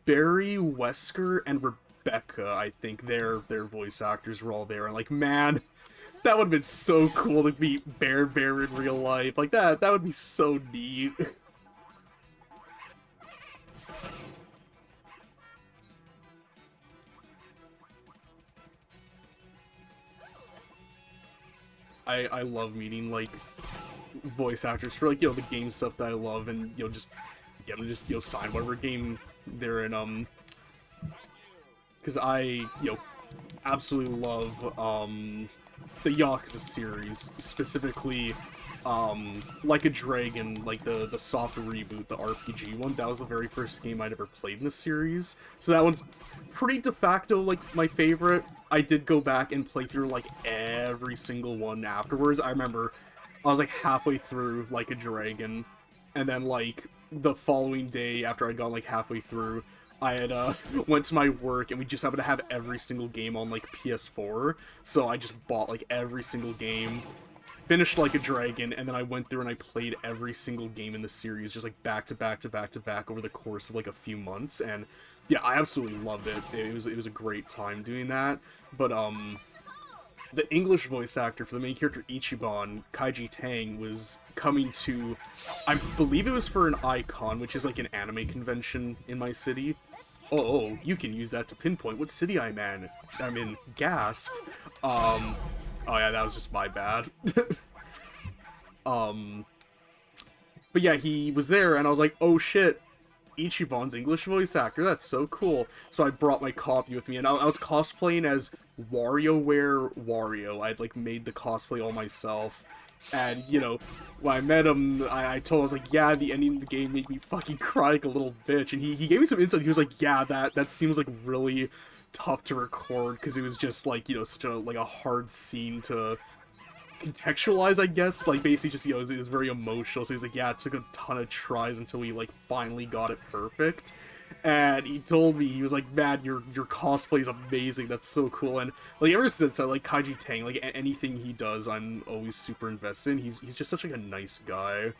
Barry Wesker and Rebecca. I think their voice actors were all there. And like, man, that would have been so cool to meet Bear in real life. Like that would be so neat. I love meeting, like, voice actors for, like, you know, the game stuff that I love, and, you know, just get them to just, you know, sign whatever game they're in, because I, you know, absolutely love, the Yakuza series, specifically, Like a Dragon, like the soft reboot, the RPG one. That was the very first game I'd ever played in the series, so that one's pretty de facto, like, my favorite. I did go back and play through, like, every single one afterwards. I remember I was, like, halfway through Like a Dragon, and then, like, the following day after I'd gone, like, halfway through, I had, went to my work, and we just happened to have every single game on, like, PS4, so I just bought, like, every single game, finished Like a Dragon, and then I went through and I played every single game in the series, just, like, back to back to back to back over the course of, like, a few months, and, yeah, I absolutely loved it. It was a great time doing that, but, the English voice actor for the main character Ichiban, Kaiji Tang, was coming to, I believe it was for an Icon, which is like an anime convention in my city. Oh, you can use that to pinpoint what city I'm in. Gasp. Oh yeah, that was just my bad. But yeah, he was there, and I was like, oh shit, Ichiban's English voice actor, that's so cool. So I brought my copy with me, and I was cosplaying as WarioWare Wario. I'd, like, made the cosplay all myself, and, you know, when I met him, I told him, I was like, yeah, the ending of the game made me fucking cry like a little bitch, and he gave me some insight. He was like, yeah, that seems, like, really tough to record, because it was just, like, you know, such a, like, a hard scene to contextualize, I guess. Like, basically just, you know, it was very emotional, so he's like, yeah, it took a ton of tries until we, like, finally got it perfect. And he told me, he was like, man, your cosplay is amazing, that's so cool. And, like, ever since I like Kaiji Tang, like, anything he does, I'm always super invested in. He's just such, like, a nice guy.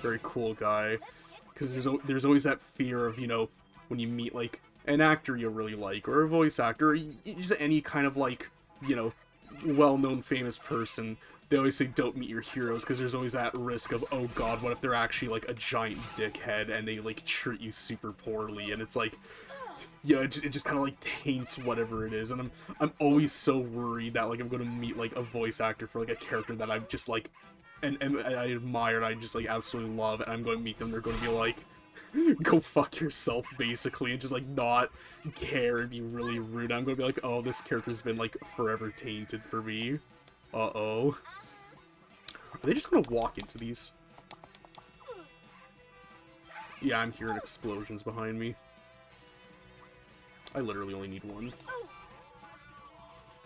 Very cool guy. Because there's always that fear of, you know, when you meet, like, an actor you really like, or a voice actor, or just any kind of, like, you know, well-known famous person, they always say don't meet your heroes, because there's always that risk of, oh god, what if they're actually, like, a giant dickhead and they, like, treat you super poorly, and it's like, yeah, it just kind of, like, taints whatever it is, and I'm always so worried that, like, I'm gonna meet, like, a voice actor for, like, a character that I'm just, like, and I admire and I just, like, absolutely love, and I'm going to meet them, they're going to be like, go fuck yourself, basically, and just, like, not care and be really rude. I'm gonna be like, oh, this character's been, like, forever tainted for me. Uh-oh. Are they just gonna walk into these? Yeah, I'm hearing explosions behind me. I literally only need one.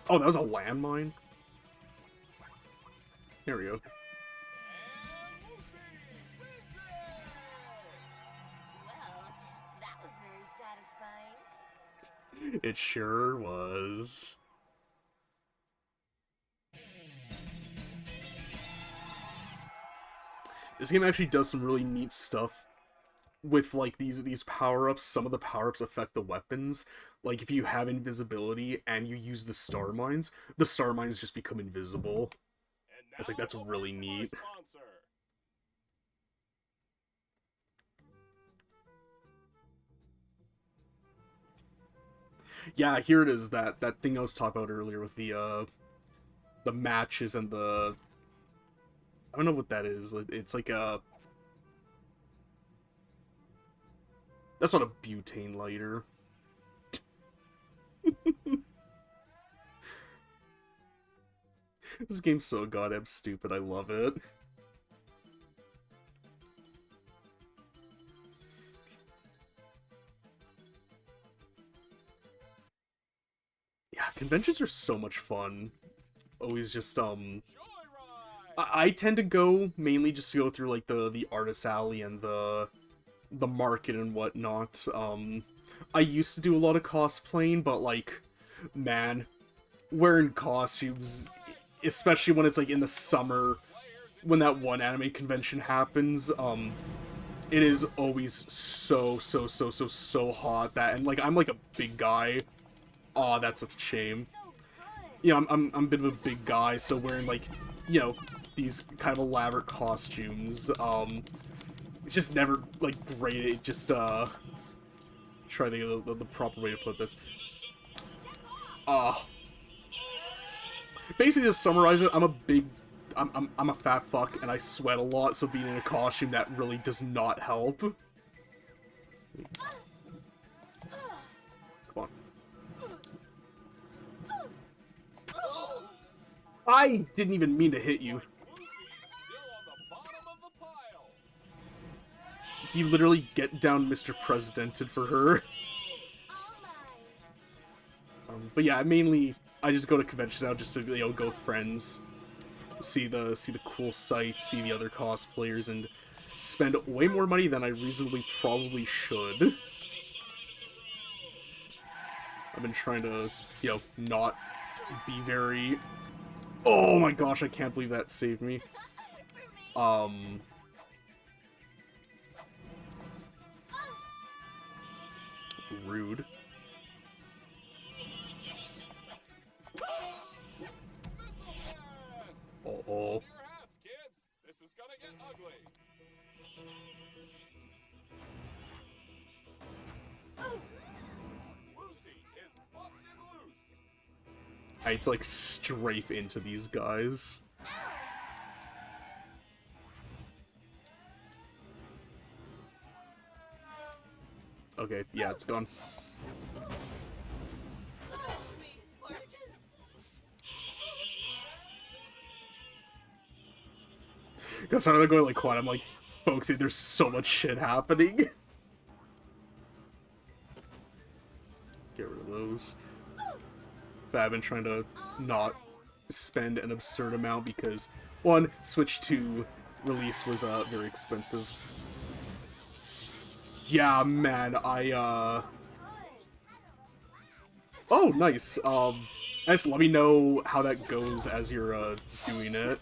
Oh, that was a landmine? There we go. Well, that was very satisfying. It sure was. This game actually does some really neat stuff with, like, these power-ups. Some of the power-ups affect the weapons. Like, if you have invisibility and you use the star mines just become invisible. It's like, that's really neat. Yeah, here it is, that thing I was talking about earlier with the matches and the... I don't know what that is. It's like a... That's not a butane lighter. This game's so goddamn stupid, I love it. Yeah, conventions are so much fun. Always just, I tend to go mainly just to go through, like, the artist alley and the market and whatnot. I used to do a lot of cosplaying, but, like, man, wearing costumes, especially when it's, like, in the summer, when that one anime convention happens, it is always so hot that, and, like, I'm, like, a big guy. Aw, that's a shame. You know, I'm a bit of a big guy, so wearing, like, you know, these kind of elaborate costumes, it's just never, like, great. It just, try to think of the proper way to put this. Basically, to summarize it, I'm a fat fuck, and I sweat a lot, so being in a costume, that really does not help. Come on. I didn't even mean to hit you. He literally get down Mr. Presidented for her. But yeah, mainly, I just go to conventions now just to, you know, go with friends. See the cool sights, see the other cosplayers, and spend way more money than I reasonably probably should. I've been trying to, you know, not be very... Oh my gosh, I can't believe that saved me. Rude. Uh-oh. This is gonna get ugly. Lucy is busted loose. I need to, like, strafe into these guys. Okay, yeah, it's gone. Because I'm going like quad, I'm like, folks, there's so much shit happening. Get rid of those. But I've been trying to not spend an absurd amount because, one, Switch 2 release was very expensive. Yeah, man, Oh, nice. Nice, let me know how that goes as you're doing it.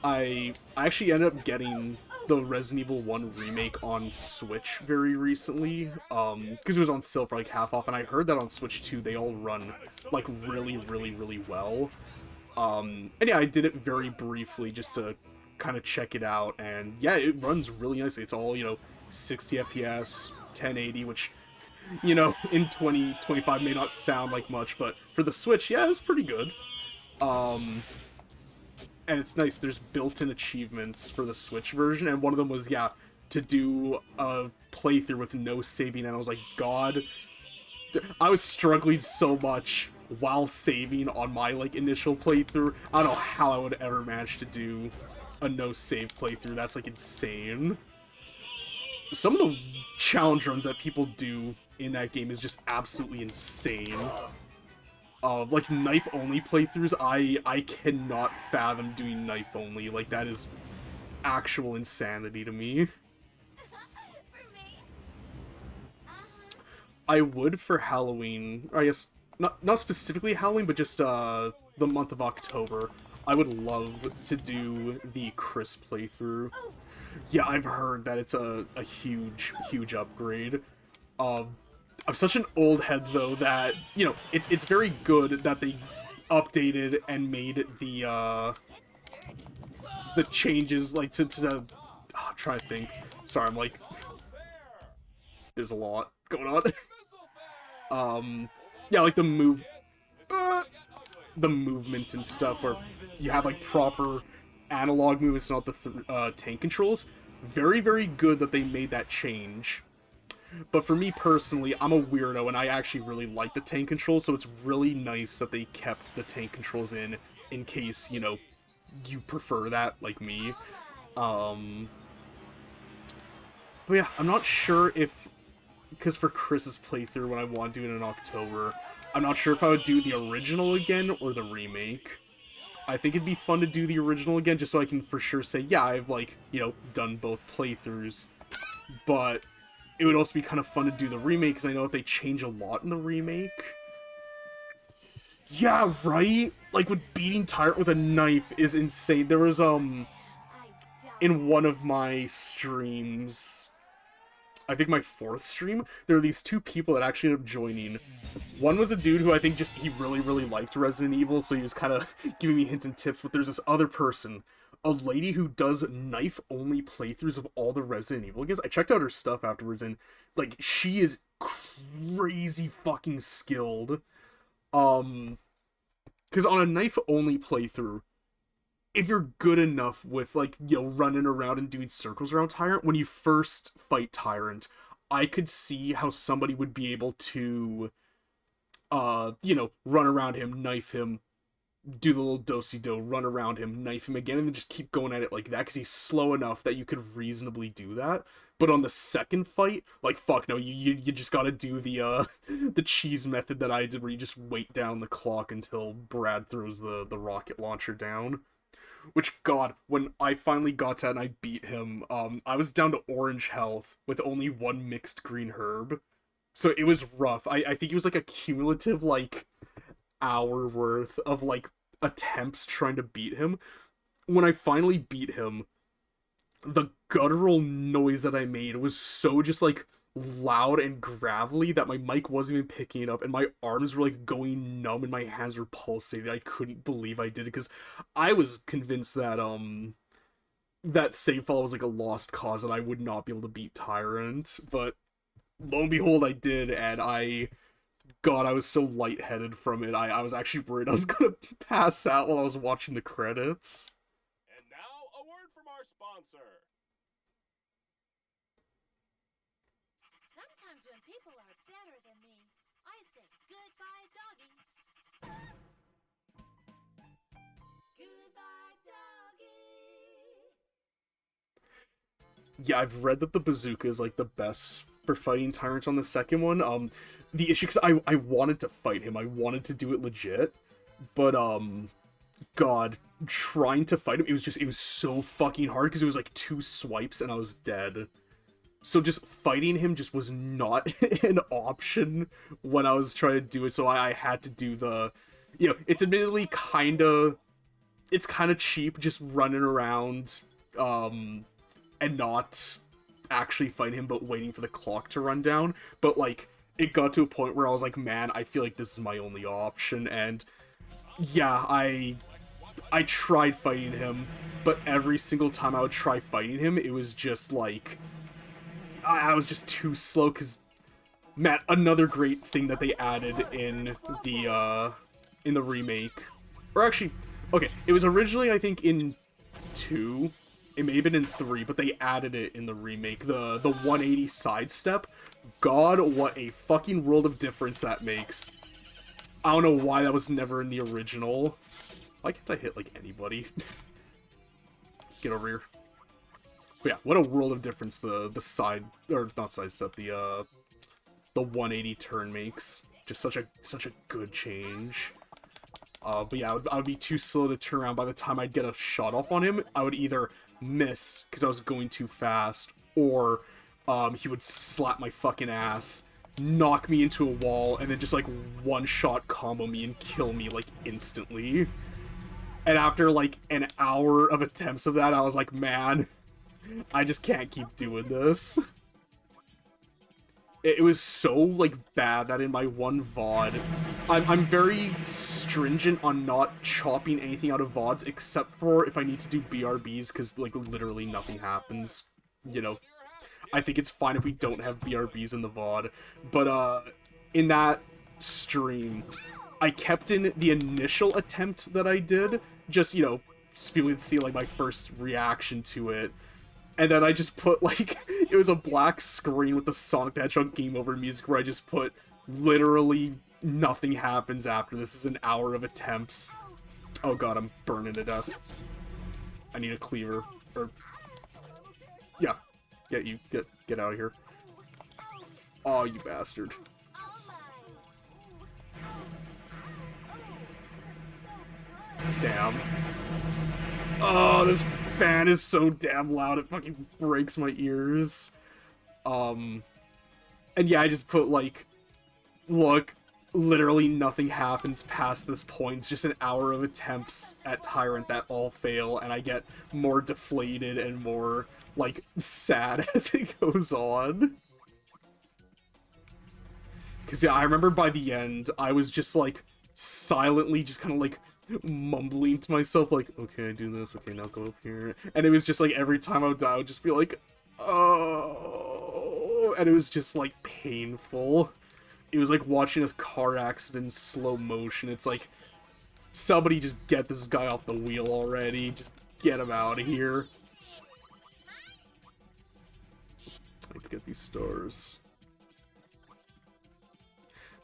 I actually ended up getting the Resident Evil 1 remake on Switch very recently, because it was on sale for like half off, and I heard that on Switch 2 they all run like really, really, really well. And yeah, I did it very briefly just to kind of check it out, and yeah, it runs really nicely. It's all, you know, 60 FPS, 1080, which, you know, in 2025 may not sound like much, but for the Switch, yeah, it's pretty good. And it's nice, there's built-in achievements for the Switch version, and one of them was, yeah, to do a playthrough with no saving, and I was like, God, I was struggling so much while saving on my, like, initial playthrough. I don't know how I would ever manage to do a no-save playthrough. That's, like, insane. Some of the challenge runs that people do in that game is just absolutely insane. Like, knife-only playthroughs, I cannot fathom doing knife-only. Like, that is actual insanity to me. I would for Halloween, or I guess, not specifically Halloween, but just, the month of October. I would love to do the Chris playthrough. Yeah, I've heard that it's a huge, huge upgrade. I'm such an old head, though, that, you know, it's very good that they updated and made the changes, like, to I'm trying to think. Sorry, I'm like, there's a lot going on. Yeah, like, the movement and stuff, where you have, like, proper analog movements, not the tank controls. Very, very good that they made that change. But for me personally, I'm a weirdo, and I actually really like the tank controls, so it's really nice that they kept the tank controls in case, you know, you prefer that, like me. But yeah, I'm not sure if, because for Chris's playthrough, when I want to do it in October, I'm not sure if I would do the original again or the remake. I think it'd be fun to do the original again, just so I can for sure say, yeah, I've, like, you know, done both playthroughs, but it would also be kind of fun to do the remake, because I know that they change a lot in the remake. Yeah, right? Like, with beating Tyrant with a knife is insane. There was, in one of my streams, I think my 4th stream, there were these two people that actually ended up joining. One was a dude who I think just, he really, really liked Resident Evil, so he was kind of giving me hints and tips, but there's this other person, a lady who does knife-only playthroughs of all the Resident Evil games. I checked out her stuff afterwards, and, like, she is crazy fucking skilled. Because Because on a knife-only playthrough, if you're good enough with, like, you know, running around and doing circles around Tyrant, when you first fight Tyrant, I could see how somebody would be able to, you know, run around him, knife him, do the little do-si-do, run around him, knife him again, and then just keep going at it like that, because he's slow enough that you could reasonably do that. But on the second fight, like, fuck no, you just gotta do the, the cheese method that I did, where you just wait down the clock until Brad throws the rocket launcher down. Which, God, when I finally got to that and I beat him, I was down to orange health with only one mixed green herb. So it was rough. I think it was like a cumulative, like, hour worth of, like, attempts trying to beat him. When I finally beat him, the guttural noise that I made was so just, like, loud and gravelly that my mic wasn't even picking it up, and my arms were, like, going numb and my hands were pulsating. I couldn't believe I did it, because I was convinced that, that save file was, like, a lost cause and I would not be able to beat Tyrant, but lo and behold, I did, and God, I was so lightheaded from it. I was actually worried I was gonna pass out while I was watching the credits. And now, a word from our sponsor. Sometimes when people are better than me, I say goodbye, doggy. Goodbye, doggy. Yeah, I've read that the bazooka is, like, the best for fighting Tyrants on the second one. The issue, because I wanted to fight him, I wanted to do it legit, but, God, trying to fight him, it was so fucking hard, because it was, like, 2 swipes and I was dead. So just fighting him just was not an option when I was trying to do it, so I had to do the, you know, it's admittedly it's kind of cheap just running around, and not actually fight him, but waiting for the clock to run down, but, like, it got to a point where I was like, man, I feel like this is my only option, and yeah, I tried fighting him, but every single time I would try fighting him, it was just, like, I was just too slow, because, Matt, another great thing that they added in the remake, or actually, okay, it was originally, I think, in 2, it may have been in 3, but they added it in the remake, the 180 sidestep. God, what a fucking world of difference that makes. I don't know why that was never in the original. Why can't I hit, like, anybody? Get over here. But yeah, what a world of difference the side, or not sidestep, the 180 turn makes. Just such a good change. But yeah, I would be too slow to turn around. By the time I'd get a shot off on him, I would either miss because I was going too fast, or he would slap my fucking ass, knock me into a wall, and then just, like, one-shot combo me and kill me, like, instantly. And after, like, an hour of attempts of that, I was like, man, I just can't keep doing this. It was so, like, bad that in my one VOD, I'm very stringent on not chopping anything out of VODs, except for if I need to do BRBs, because, like, literally nothing happens, you know. I think it's fine if we don't have BRBs in the VOD, but, in that stream, I kept in the initial attempt that I did, just, you know, so people could see, like, my first reaction to it. And then I just put, like, it was a black screen with the Sonic the Hedgehog Game Over music where I just put, literally, nothing happens after this. Is an hour of attempts. Oh god, I'm burning to death. I need a cleaver. Or, yeah. Get out of here. Oh, you bastard. Damn. Oh, this fan is so damn loud, it fucking breaks my ears. And yeah, I just put, like, look, literally nothing happens past this point. It's just an hour of attempts at Tyrant that all fail, and I get more deflated and more, like, sad as it goes on. Because, yeah, I remember by the end, I was just, like, silently just kind of, like, mumbling to myself, like, okay, I do this, okay, now go up here. And it was just, like, every time I would die, I would just be like, oh, and it was just, like, painful. It was like watching a car accident in slow motion. It's like, Somebody just get this guy off the wheel already. Just get him out of here. I need to get these stars.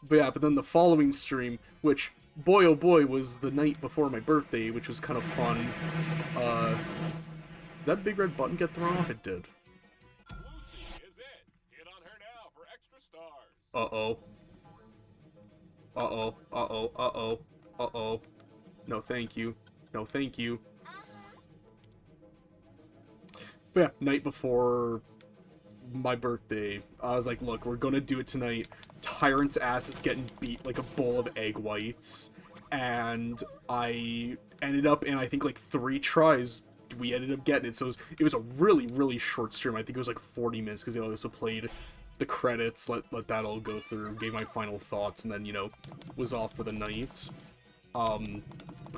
But yeah, but then the following stream, which, boy oh boy, was the night before my birthday, which was kind of fun. Did that big red button get thrown off? It did. Lucy is it. Hit on her now for extra stars. Uh-oh. Uh-oh. Uh-oh. Uh-oh. Uh-oh. No, thank you. No, thank you. But yeah, night before my birthday, I was like, look, we're gonna do it tonight. Tyrant's ass is getting beat like a bowl of egg whites. And I ended up in, I think, like 3 tries, we ended up getting it. So it was a really, really short stream. I think it was like 40 minutes, because I also played the credits, let that all go through, gave my final thoughts, and then, you know, was off for the night.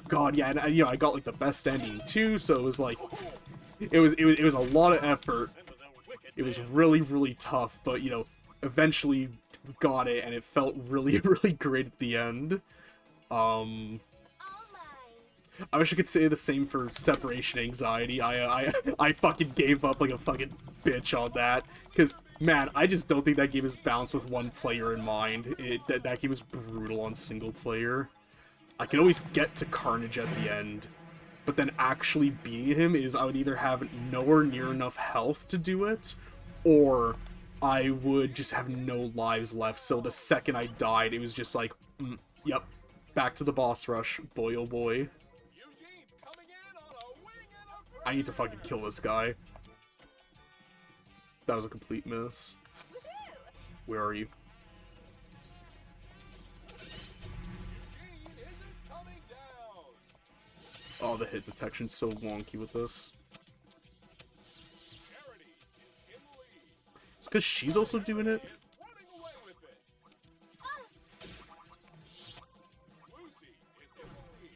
God, yeah, and, you know, I got like the best ending too, so it was like, it was a lot of effort. It was really, really tough, but, you know, eventually got it, and it felt really, really great at the end. I wish I could say the same for Separation Anxiety. I fucking gave up like a fucking bitch on that, because, man, I just don't think that game is balanced with one player in mind. That game is brutal on single player. I can always get to Carnage at the end, but then actually beating him is, I would either have nowhere near enough health to do it, or I would just have no lives left. So the second I died, it was just like, yep, back to the boss rush. Boy, oh boy. I need to fucking kill this guy. That was a complete miss. Where are you? Oh, the hit detection's so wonky with this. It's because she's also doing it.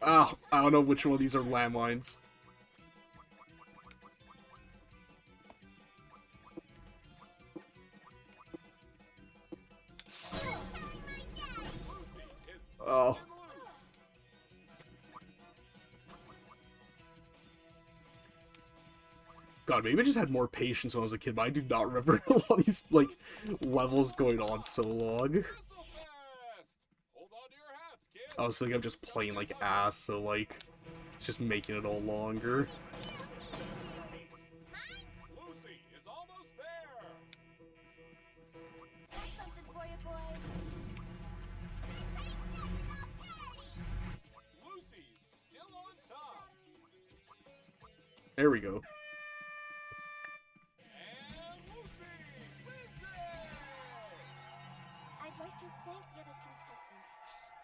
Ah, I don't know which one of these are landmines. Oh. God, maybe I just had more patience when I was a kid, but I do not remember all these, like, levels going on so long. I was thinking I'm just playing like ass, so, like, it's just making it all longer. Lucy is almost there. Got something for you, boys. Lucy's still on top. There we go. I'd like to thank the other contestants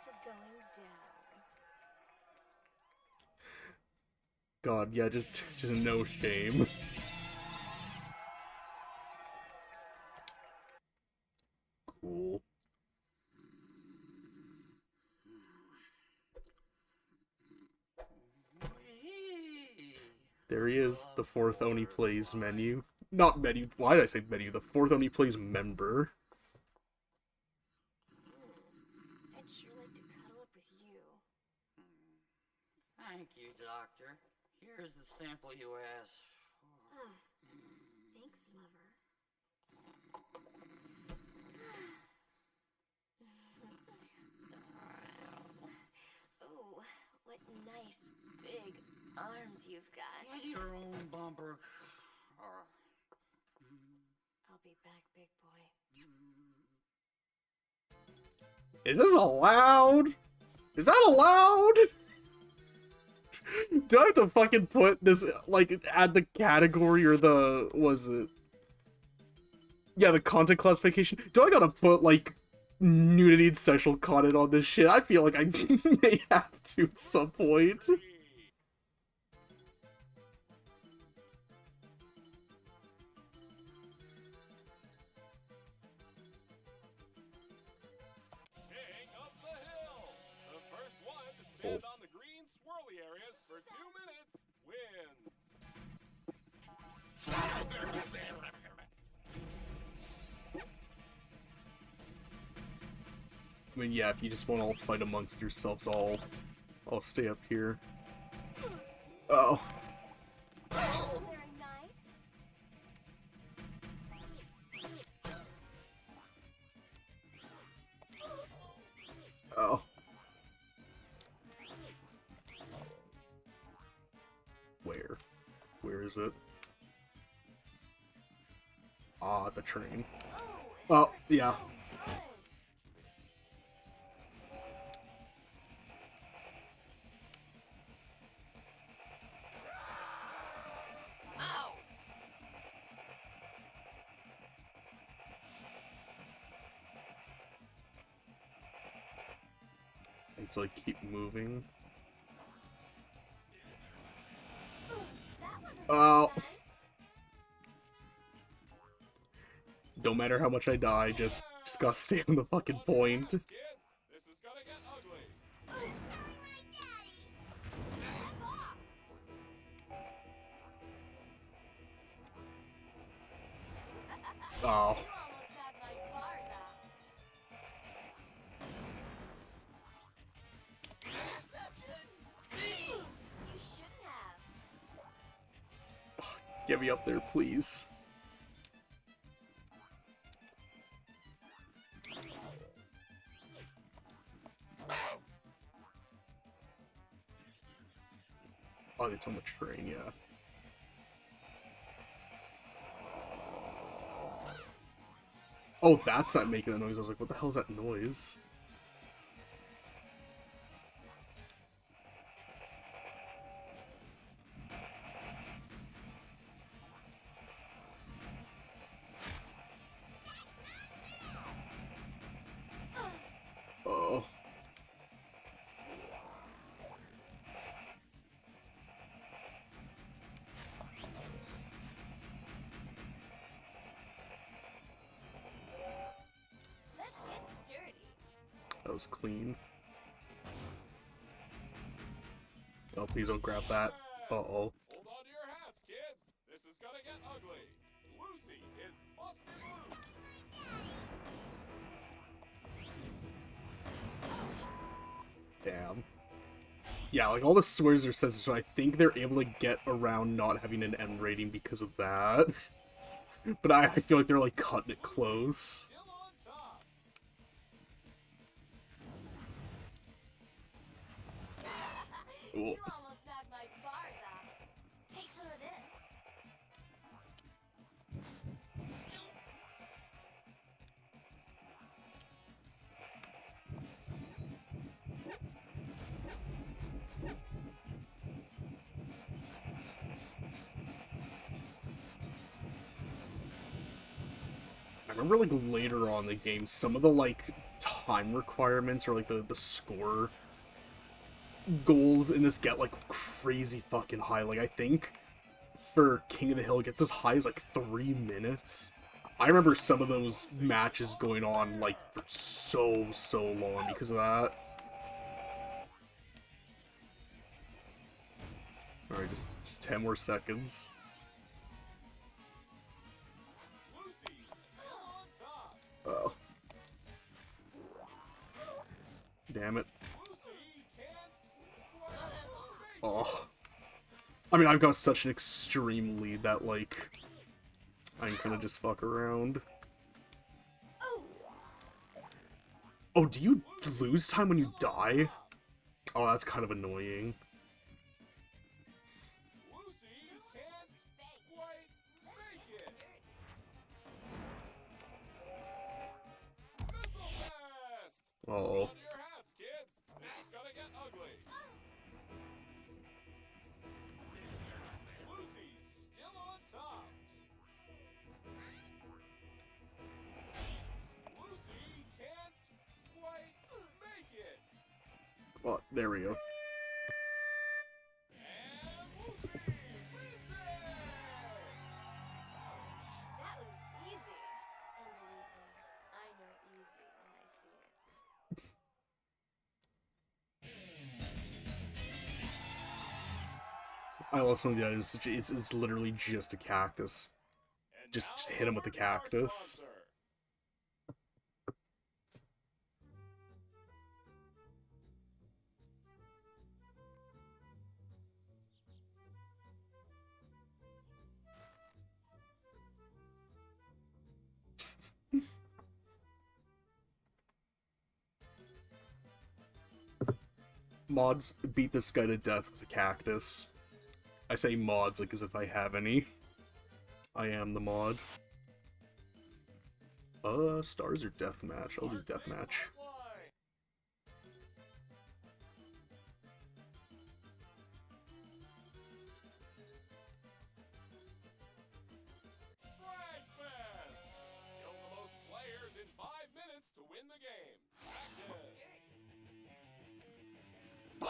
for going down. God, yeah, just no shame. Cool. There he is, the 4th Oni Plays menu. Not menu, why did I say menu? The 4th Oni Plays member. I'd sure like to cuddle up with you. Thank you, Doctor. Here's the sample you asked for. Oh, thanks, lover. Oh, what nice big arms you've got. Get your own bumper. I'll be back, big boy. Is this allowed? Is that allowed? Do I have to fucking put this, like, add the category or the, was it? Yeah, the content classification. Do I gotta put, like, nudity and sexual content on this shit? I feel like I may have to at some point. King of the hill. The first one to stand on the green swirly areas for 2 minutes wins. I mean, yeah, if you just want to all fight amongst yourselves, I'll I'll stay up here. Oh. Very nice. Oh. Where? Where is it? Ah, the train. Oh, yeah. It's like keep moving. Oh. Don't matter how much I die, just gotta stay on the fucking point. Kids, this is gonna get ugly. Oh. You shouldn't have. Get me up there, please. Oh, it's on the train, yeah. Oh, that's not making that noise. I was like, what the hell is that noise? Oh. Let's get dirty. That was clean. Oh, please don't grab that. Uh-oh. Hold on to your hats, kids. This is gonna get ugly. Lucy is busted loose. Damn. Yeah, like all the swears are sensitive, so I think they're able to get around not having an M rating because of that. But I feel like they're like cutting it close. Still on top. Cool. You almost knocked my bars off. Take some of this. I remember like later on in the game, some of the like time requirements or like the score goals in this get like crazy fucking high. Like I think for King of the Hill it gets as high as like 3 minutes. I remember some of those matches going on like for so long because of that. Alright, just 10 more seconds. Lucy still on top. Oh. Damn it. Lucy can't quite make Oh. I mean, I've got such an extreme lead that, like, I ain't gonna just fuck around. Oh, do you lose time when you die? Oh, that's kind of annoying. Lucy can't quite make it. Missile blast! Uh-oh. Hold on to your hats, kids. This is gonna get ugly. Lucy still on top. Lucy can't quite make it. Oh, there we go. And Lucy wins it! That was easy. And believe me, I know easy when I see it. I love some of the items. It's literally just a cactus. And Just now hit him with the over to our cactus. sponsor. mods beat this guy to death with a cactus. I say mods like as if I have any. I am the mod. Stars or deathmatch? I'll do deathmatch.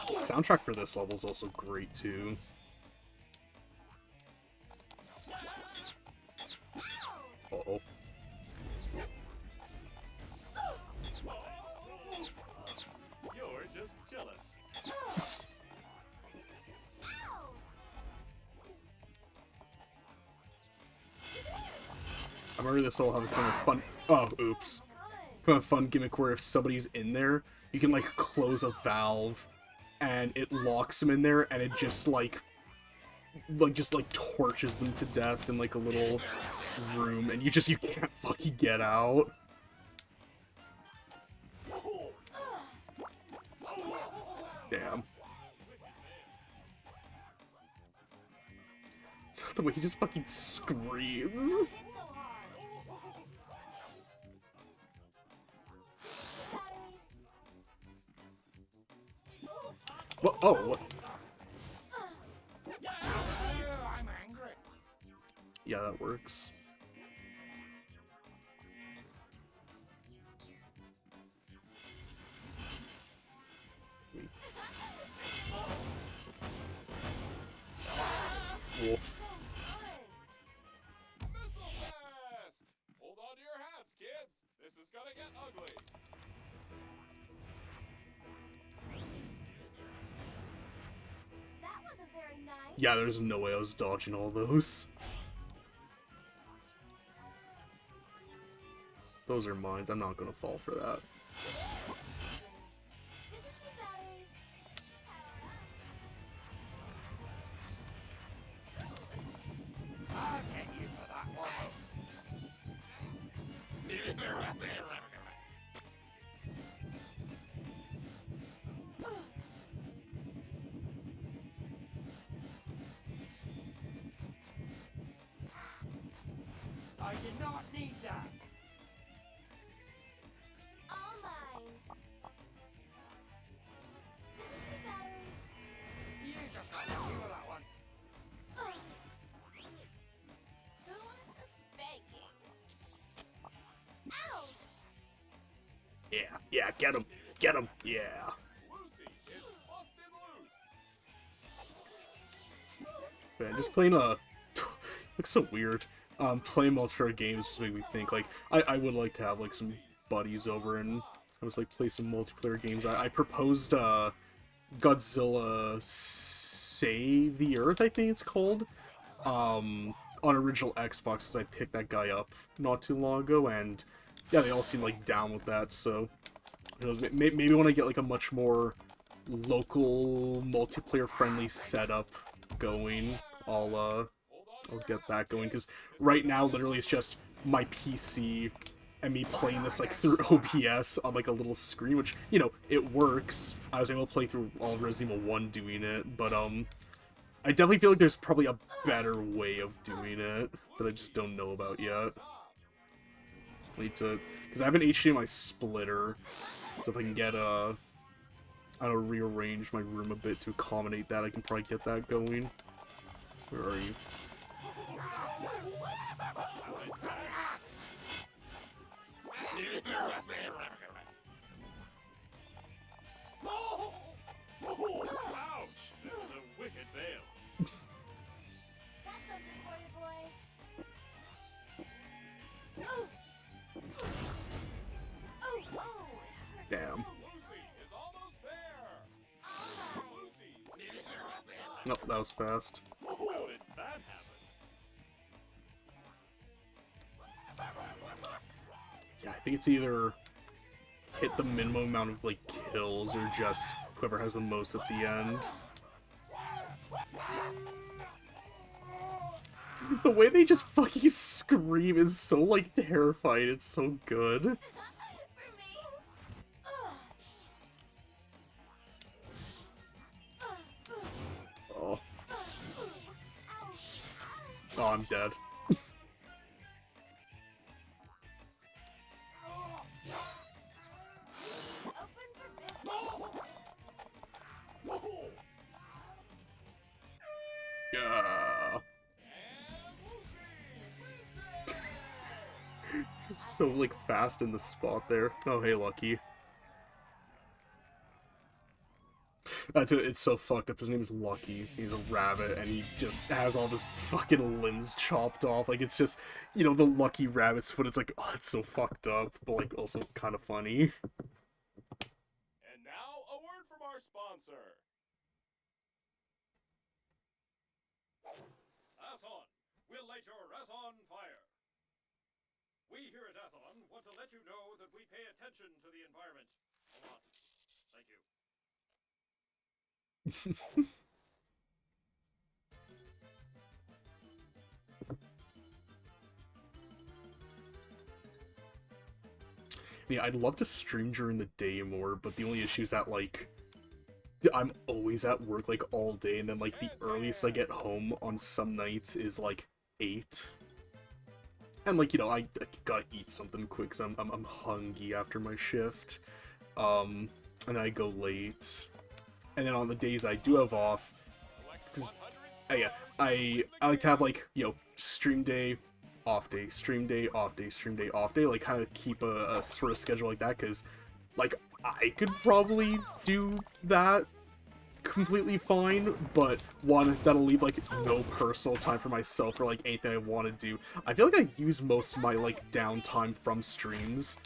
The soundtrack for this level is also great too. Uh-oh. You're just jealous. I remember this all having kind of fun. Oh, oops. Kind of fun gimmick where if somebody's in there, you can like close a valve, and it locks them in there, and it just like torches them to death in like a little room, and you can't fucking get out. Damn. The way he just fucking screams. What? Oh, what? I'm angry. Yeah, that works. Wolf. Missile blast! Hold on to your hats, kids. This is gonna get ugly. That wasn't very nice. Yeah, there's no way I was dodging all those. Those are mines. I'm not gonna fall for that. I'll get you for that one. I did not need that. All mine. Does this need batteries? You just got lucky with that one. Who wants a spanking? Ow! Yeah, get him. Get him. Yeah. Lucy is busted loose. Man, just playing a... looks so weird. Playing multiplayer games just make me think, like, I would like to have, like, some buddies over and I was like, play some multiplayer games. I proposed, Godzilla Save the Earth, I think it's called, on original Xbox, because I picked that guy up not too long ago, and, yeah, they all seem, like, down with that, so, who knows, maybe when I get, like, a much more local, multiplayer-friendly setup going, I'll get that going, because right now, literally, it's just my PC and me playing this, like, through OBS on, like, a little screen, which, you know, it works. I was able to play through all of Resident Evil 1 doing it, but, I definitely feel like there's probably a better way of doing it that I just don't know about yet. I need to, because I have an HDMI splitter, so if I can get, I don't know, rearrange my room a bit to accommodate that, I can probably get that going. Where are you? Ouch! That was a wicked veil. That's something for you, boys. Ooh. Ooh, ooh, it hurts Damn. so Lucy is almost there. all mine. Nope, that was fast. How did that happen? Yeah, I think it's either hit the minimum amount of, like, kills or just whoever has the most at the end. The way they just fucking scream is so, like, terrifying. It's so good. For me. Ugh. Oh, I'm dead. Yeah. So, like, fast in the spot there. Oh, hey, Lucky. It's so fucked up. His name is Lucky. He's a rabbit, and he just has all of his fucking limbs chopped off. Like, it's just, you know, the Lucky Rabbit's foot. It's like, oh, it's so fucked up, but, like, also kind of funny. And now, a word from our sponsor. Asson, we'll light your Asson fire. We here at Asson want to let you know that we pay attention to the environment a lot. Thank you. Yeah, I'd love to stream during the day more, but the only issue is that, like, I'm always at work, like, all day, and then, like, the earliest I get home on some nights is, like, 8. And, like, you know, I gotta eat something quick, because I'm hungry after my shift. And then I go late. And then on the days I do have off, yeah, I like to have, like, you know, stream day, off day, stream day, off day, stream day, off day, like, kind of keep a sort of schedule like that, because, like, I could probably do that completely fine, but one, that'll leave, like, no personal time for myself or, like, anything I want to do. I feel like I use most of my, like, downtime from streams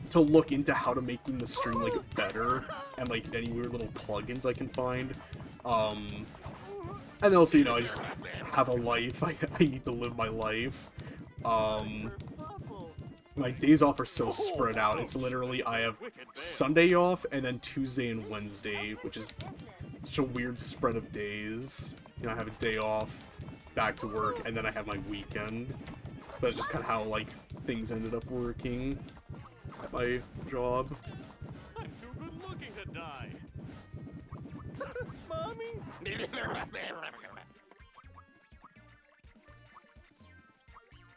to look into how to making the stream, like, better, and, like, any weird little plugins I can find. And then also, you know, I just have a life. I need to live my life. My days off are so spread out. It's literally, I have Sunday off, and then Tuesday and Wednesday, which is such a weird spread of days. You know, I have a day off, back to work, and then I have my weekend. But it's just kind of how, like, things ended up working at my job. I'm too good looking to die. Mommy?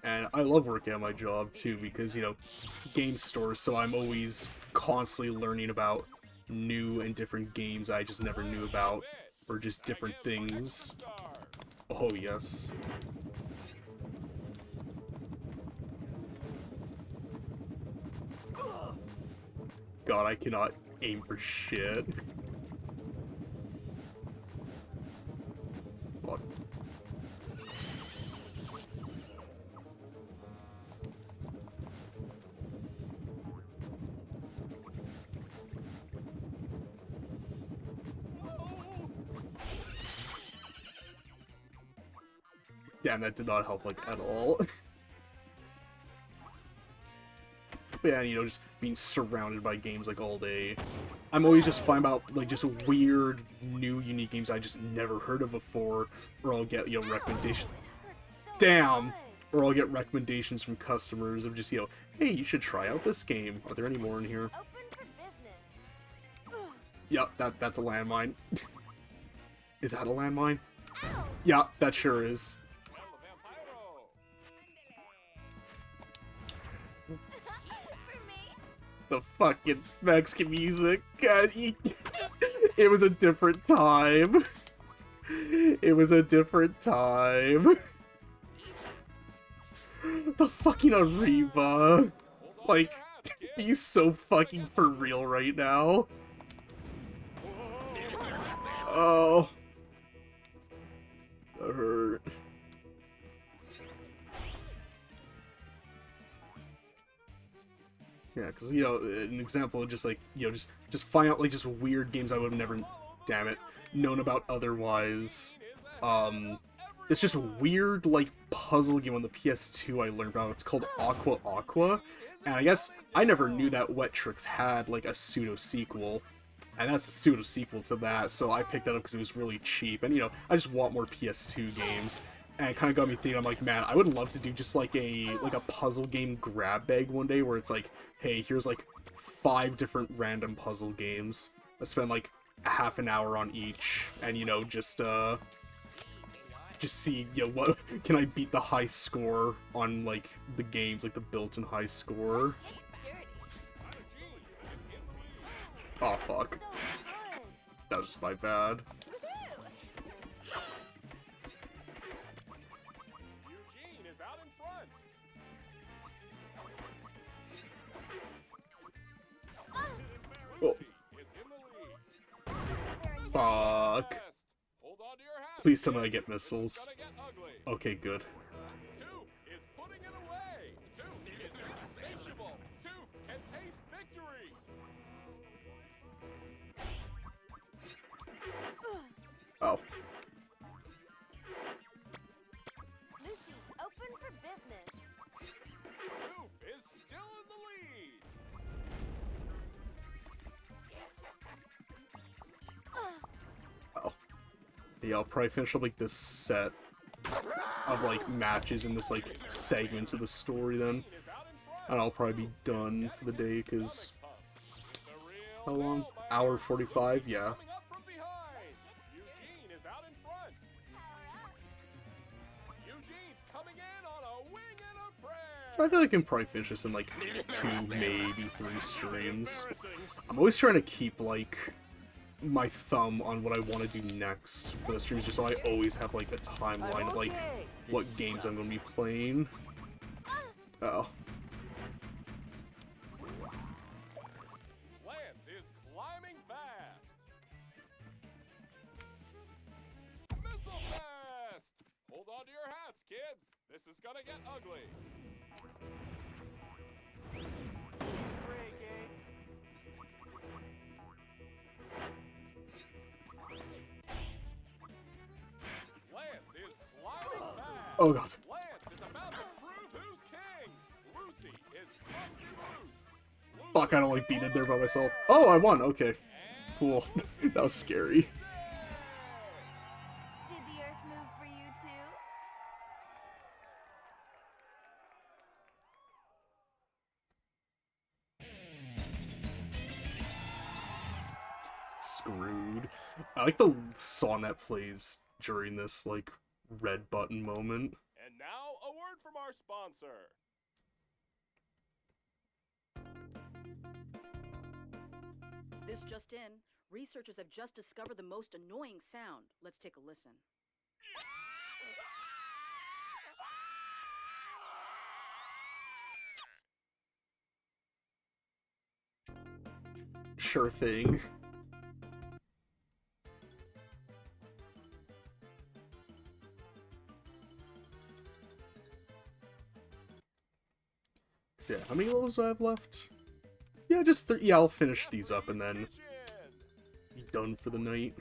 And I love working at my job, too, because, you know, game stores, so I'm always constantly learning about new and different games I just never knew about, or just different things. Oh, yes. God, I cannot aim for shit. What? Damn, that did not help, like, at all. But yeah, you know, just being surrounded by games, like, all day. I'm always just finding about, like, just weird, new, unique games I just never heard of before, or I'll get, you know, recommendations. Damn! Or I'll get recommendations from customers of just, you know, hey, you should try out this game. Are there any more in here? Yeah, that's a landmine. Is that a landmine? Yeah, that sure is. The fucking Mexican music. God, it was a different time. It was a different time. The fucking Arriva. Like, be so fucking for real right now. Oh. That hurt. Yeah, because, you know, an example of just, like, you know, just find out, like, just weird games I would have never, damn it, known about otherwise. It's just weird, like, puzzle game on the PS2 I learned about. It's called Aqua Aqua, and I guess I never knew that Wet Tricks had, like, a pseudo-sequel, and that's a pseudo-sequel to that, so I picked that up because it was really cheap, and, you know, I just want more PS2 games. And it kind of got me thinking, I'm like, man, I would love to do just like a puzzle game grab bag one day where it's like, hey, here's like 5 different random puzzle games. I spend like half an hour on each, and, you know, just just see, you know, what can I beat the high score on like the games, like the built-in high score. Oh fuck. That was my bad. Eugene is out in front. Oh. Fuck. Please tell me I get missiles. Okay, good. Two is putting it away. Two is insatiable. Two can taste victory. Oh. Lucy's open for business. Two is still in the lead. Oh. Yeah, I'll probably finish up like this set of like matches in this like segment of the story then. And I'll probably be done for the day, because how long? Hour 45? Yeah. Eugene is out in front. Eugene's coming in on a wing and a prayer. So I feel like I can probably finish this in like 2, maybe 3 streams. I'm always trying to keep like my thumb on what I want to do next for the streams, just so I always have like a timeline of like what games I'm going to be playing. Uh-oh. Lance is climbing fast. Missile fast. Hold on to your hats, kids. This is gonna get ugly. Lance is flying fast. Oh god. Lance is about to prove who's king. Lucy is busted loose. Fuck, I don't like being in there by myself. Oh, I won. Okay. Cool. That was scary. Did the Earth move for you too? Screwed. I like the song that plays during this, like, red button moment. And now, a word from our sponsor. This just in. Researchers have just discovered the most annoying sound. Let's take a listen. Sure thing. So yeah, how many levels do I have left? Yeah, just yeah, I'll finish these up and then be done for the night.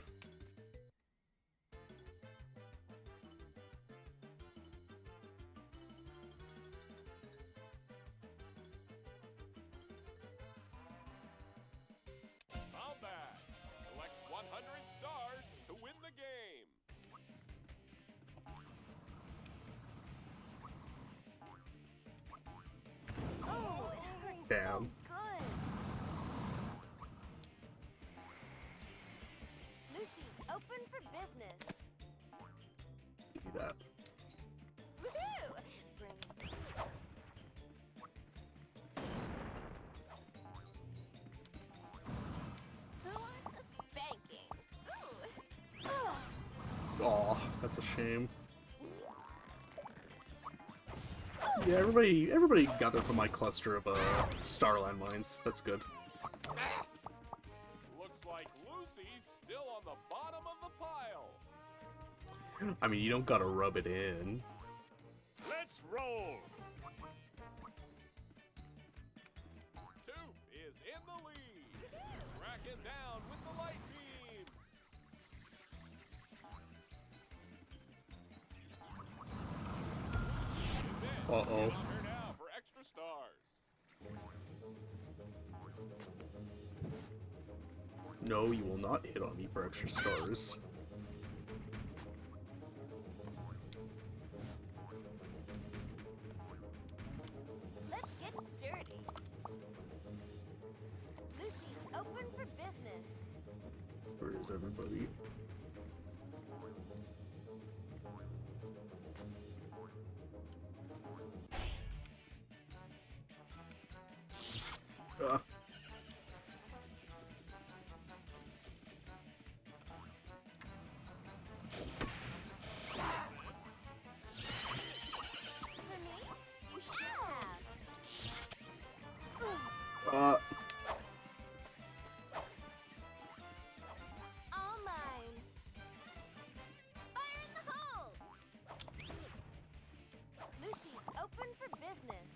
Combat. Collect 100 stars to win the game. Oh, it hurts Damn. so good. Lucy's open for business. Give me that. Woohoo! Bring it. Who wants a spanking? Ooh. Aw, that's a shame. Yeah, everybody gathered from my cluster of Starland mines. That's good. Looks like Lucy's still on the bottom of the pile. I mean, you don't gotta rub it in. Let's roll. Two is in the lead. Tracking down with the light beam. Uh-oh. On her now for extra stars. No, you will not hit on me for extra stars. Let's get dirty. Lucy's open for business. Where is everybody? All mine. Fire in the hole. Lucy's open for business.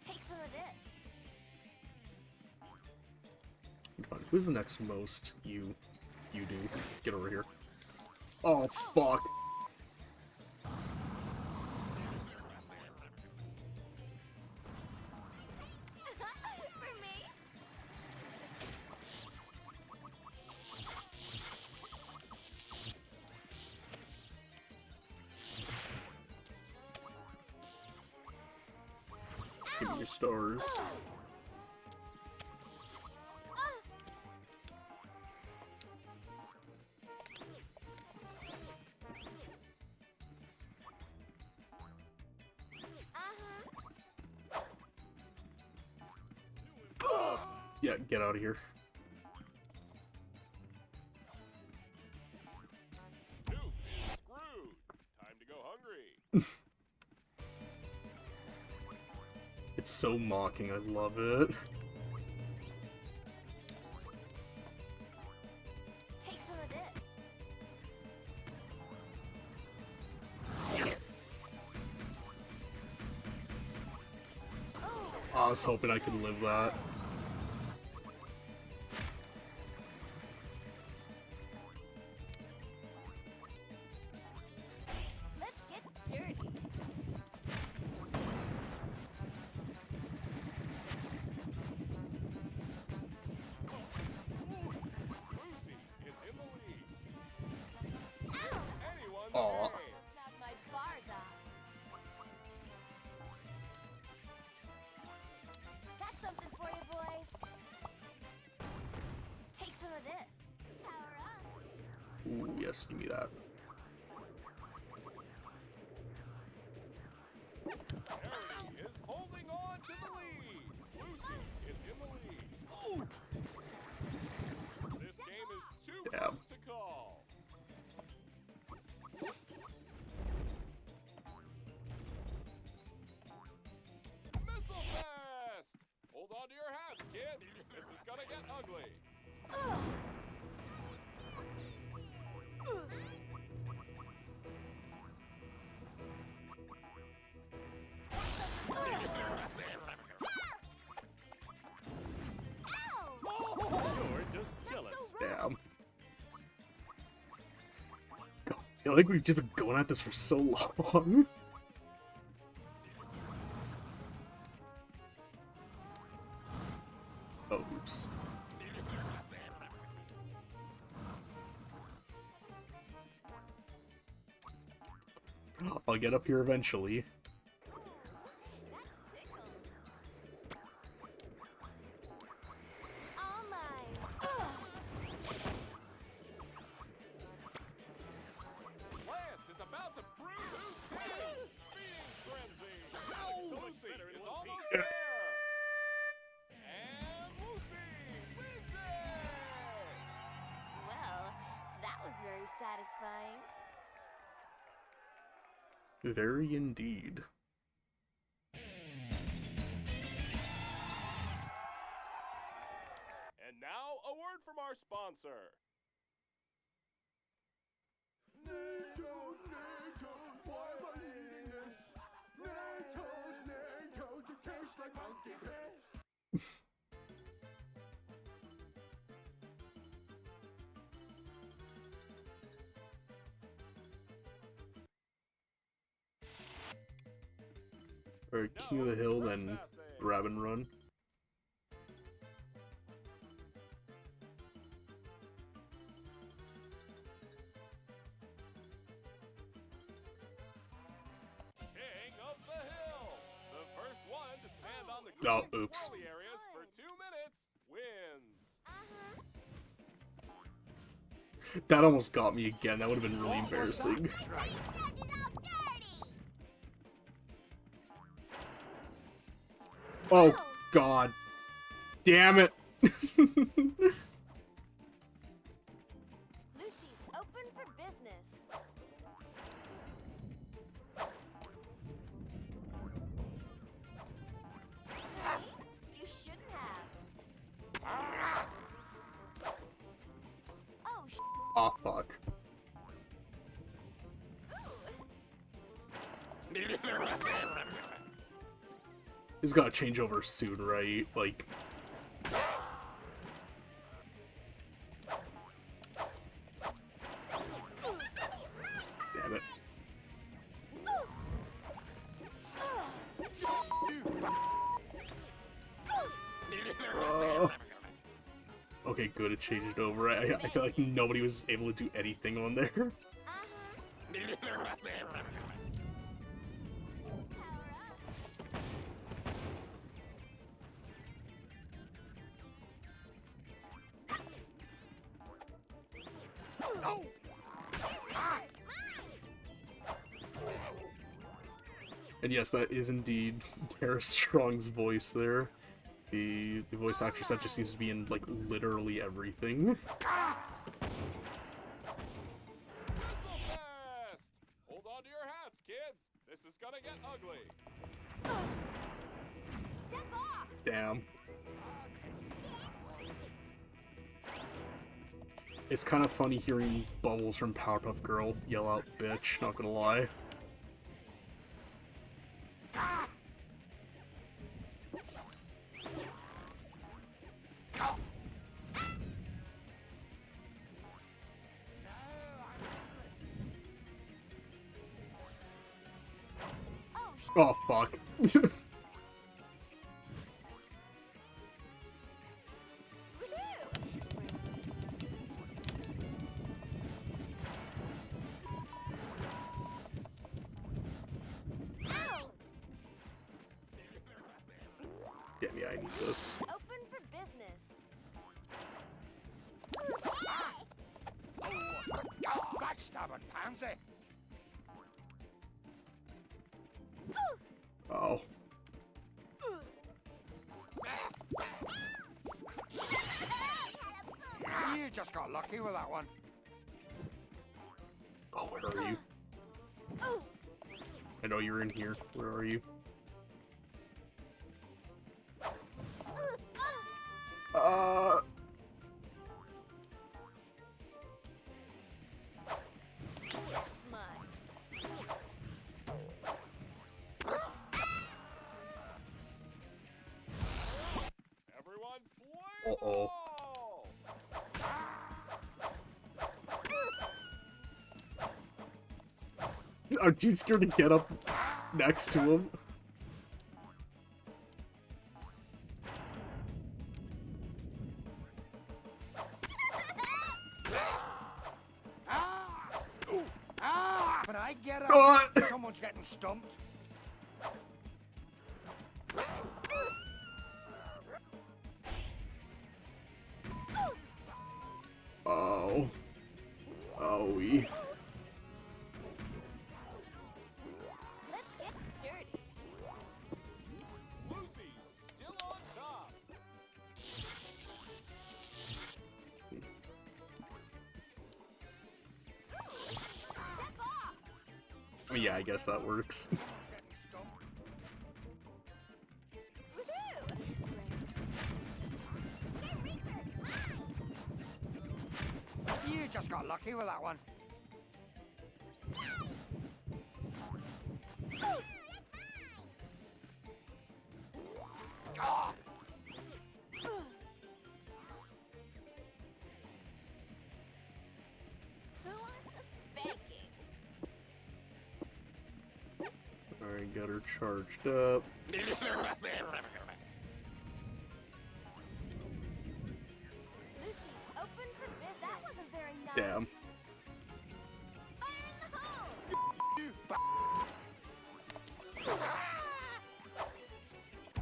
Take some of this. Fine. Who's the next most? You do. Get over here. Oh, fuck. For me? Give me your stars. Yeah, get out of here. Two feet screwed. Time to go hungry. It's so mocking, I love it. Take some of this. I was hoping I could live that. Let's get dirty. Lucy is in the lead. Anyone's Aw. game. Knock my bars off. Got something for you, boys. Take some of this. Power up. Ooh, yes, give me that. Charity is holding on to the lead. Lucy is in the lead. This game is too Damn. close to call. Missile Fest! Hold on to your hats, kid. This is gonna get ugly. You're just jealous. Damn. God, I feel like we've just been going at this for so long. Oh, oops. I'll get up here eventually. All mine. Lance is about to prove who's king. Feeding frenzy. Lucy is almost there. And Lucy wins it. Well, that was very satisfying. Very indeed. And now, a word from our sponsor. Alright, King of the Hill, then grab and run. King of the Hill. The first one to stand on the Oh, green oops. trolley areas for 2 minutes wins. That almost got me again. That would have been really embarrassing. Oh, God. Damn it. Lucy's open for business. Hey, you shouldn't have. Oh, Oh, fuck. He's gotta change over soon, right? Like... Damn it. Okay, good, it changed over. I feel like nobody was able to do anything on there. And yes, that is indeed Tara Strong's voice there. The voice actress that just seems to be in, like, literally everything. Missile fest! Hold on to your hats, kids. This is gonna get ugly. step off. Damn. It's kind of funny hearing Bubbles from Powerpuff Girl yell out bitch, not gonna lie. Oh, fuck. Yeah, I need this. Open for business. Backstabbing pansy! Oh. You just got lucky with that one. Oh, where are you? I know you're in here. Where are you? Everyone, play Uh-oh. Aren't you scared to get up next to him? When I get up, someone's getting stumped. Oh. Oh, we. Let's get dirty. Lucy, still on top. Step off. I mean, yeah, I guess that works. You just got lucky with that one. Who wants a spanking? Alright, got her charged up. Lucy's open for business. That wasn't very nice. Damn. Fire in the hole.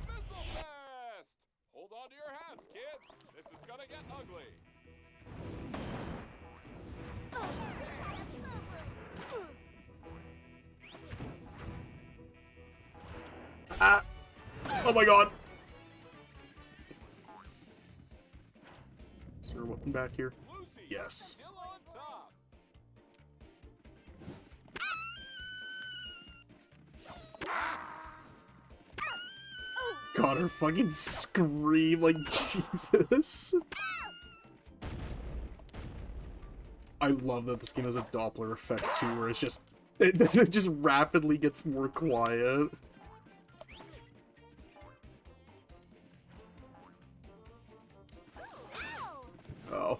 Missile fest! Hold on to your hats, kids. This is gonna get ugly. Oh my god. Is there a weapon back here? Lucy Yes. still on top. God, her fucking scream, like, Jesus. I love that this game has a Doppler effect, too, where it's just... It just rapidly gets more quiet. Oh.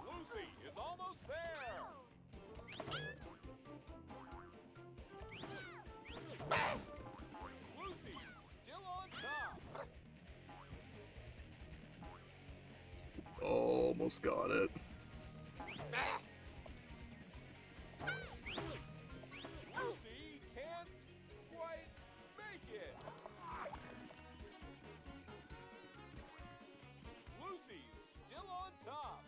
Lucy is almost there. Lucy still on top. Almost got it. Lucy can't quite make it. Lucy's still on top.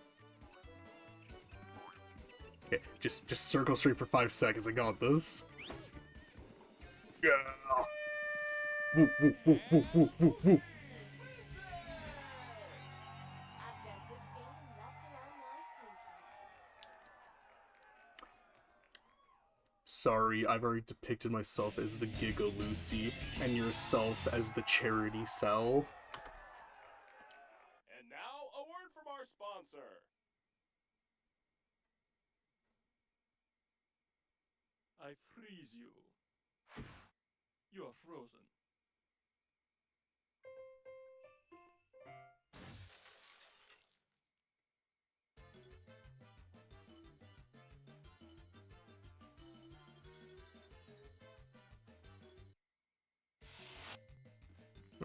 Okay, just circle straight for 5 seconds. I got this. Yeah. Woo, woo, woo, woo, woo, woo, woo. I've got this game wrapped around my pinky. Sorry, I've already depicted myself as the Giga Lucy, and yourself as the Charity Cell. And now a word from our sponsor. I freeze you. You are frozen.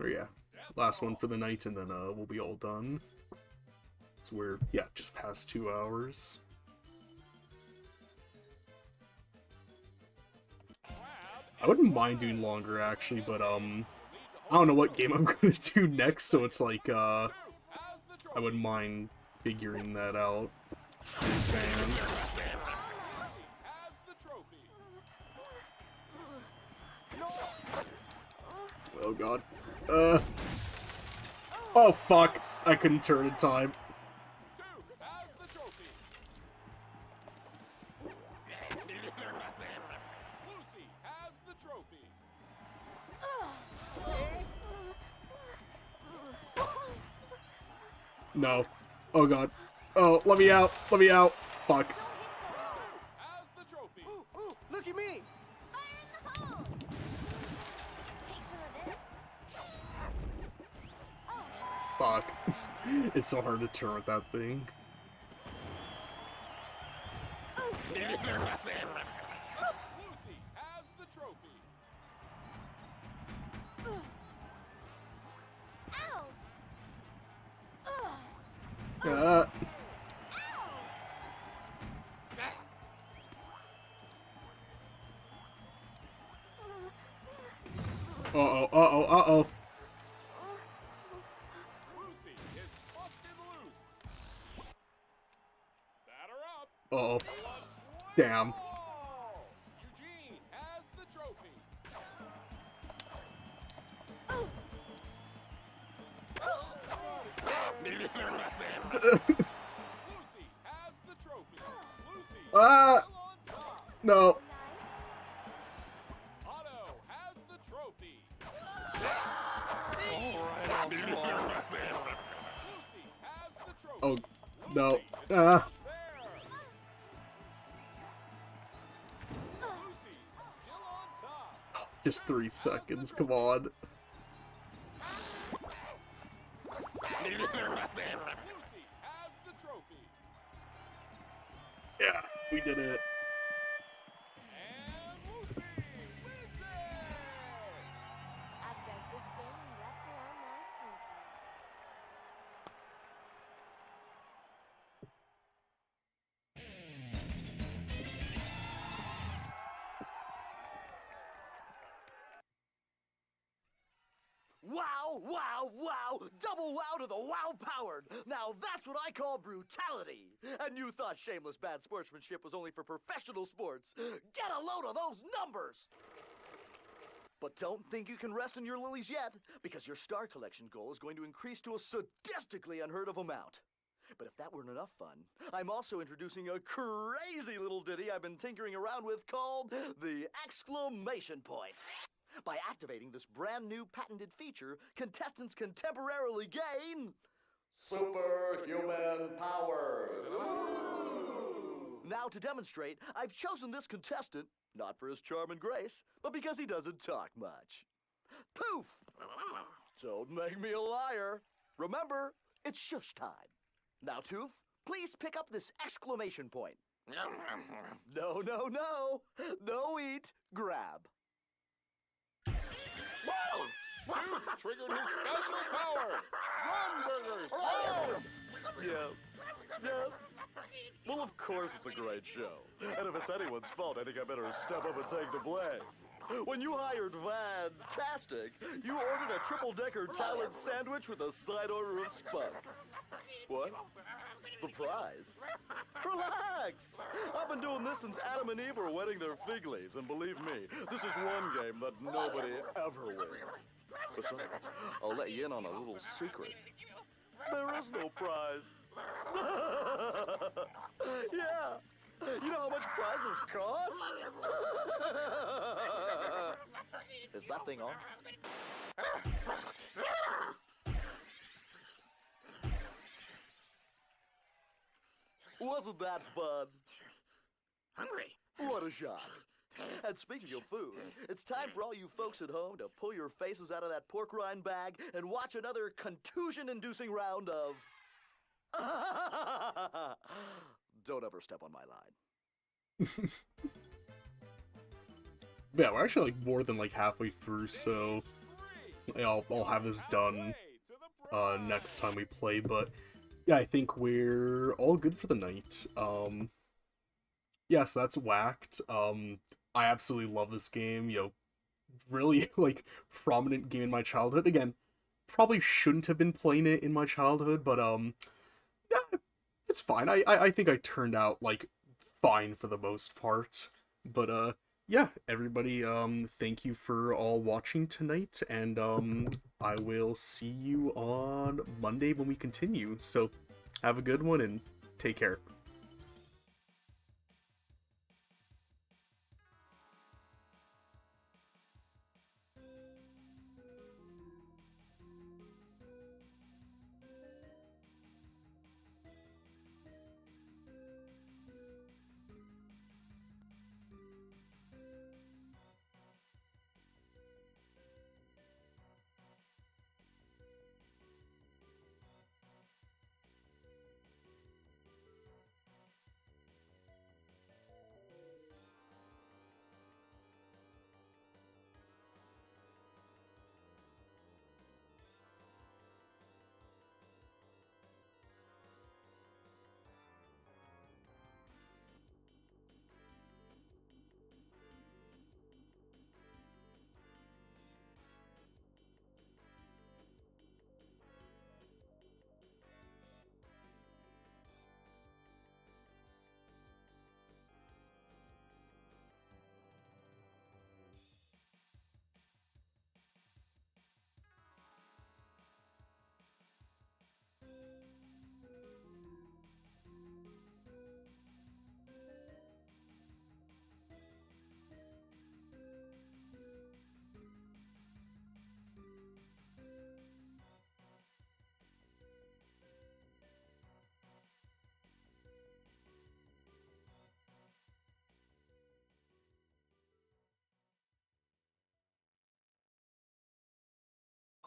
Oh yeah, last one for the night, and then we'll be all done. So we're, yeah, just past 2 hours. I wouldn't mind doing longer, actually, but I don't know what game I'm gonna do next, so it's like I wouldn't mind figuring that out in advance. Oh god. Oh fuck! I couldn't turn in time. Lucy has the trophy. No. Oh god. Oh, let me out! Let me out! Fuck. Has the trophy. Ooh, look at me! Fuck. It's so hard to turn with that thing. Lucy has the trophy. Uh-oh, uh-oh, uh-oh. Lucy is busted loose. Batter up. Uh-oh. Damn. Eugene has the trophy. Lucy has the trophy. Lucy still on top. No. Otto has the trophy. Lucy has the trophy. Oh, no. Lucy is almost there. Lucy still on top. Just 3 seconds, come on. Lucy has the trophy. Yeah, we did it. And Lucy wins it. I've got this game wrapped around my pinky. Wow, wow, wow! Double wow to the wow powered! Now that's what I call brutality! And you thought shameless bad sportsmanship was only for professional sports. Get a load of those numbers! But don't think you can rest on your lilies yet, because your star collection goal is going to increase to a sadistically unheard of amount. But if that weren't enough fun, I'm also introducing a crazy little ditty I've been tinkering around with called the exclamation point. By activating this brand new patented feature, contestants can temporarily gain superhuman powers. Now to demonstrate, I've chosen this contestant, not for his charm and grace, but because he doesn't talk much. Poof! Don't make me a liar. Remember, it's shush time. Now, Toof, please pick up this exclamation point. No, no, no. No eat, grab. Whoa! Tooth triggered his special power! Run, Burgers! Run! Yes. Yes. Well, of course it's a great show. And if it's anyone's fault, I think I better step up and take the blame. When you hired Fantastic, you ordered a triple-decker talent sandwich with a side order of spunk. What? The prize? Relax! I've been doing this since Adam and Eve were wetting their fig leaves, and believe me, this is one game that nobody ever wins. Besides, I'll let you in on a little secret. There is no prize. Yeah. You know how much prizes cost? Is that thing on? Wasn't that fun? Hungry. What a shock. And speaking of food, it's time for all you folks at home to pull your faces out of that pork rind bag and watch another contusion-inducing round of... Don't ever step on my line. Yeah, we're actually like more than like halfway through, so I'll have this done next time we play, but yeah, I think we're all good for the night. Yeah, so that's Whacked. I absolutely love this game, you know, really like prominent game in my childhood. Again, probably shouldn't have been playing it in my childhood, but yeah, it's fine. I think I turned out like fine for the most part. But yeah, everybody, thank you for all watching tonight, and I will see you on Monday when we continue. So have a good one and take care.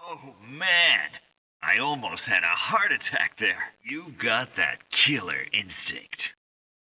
Oh, man. I almost had a heart attack there. You've got that killer instinct.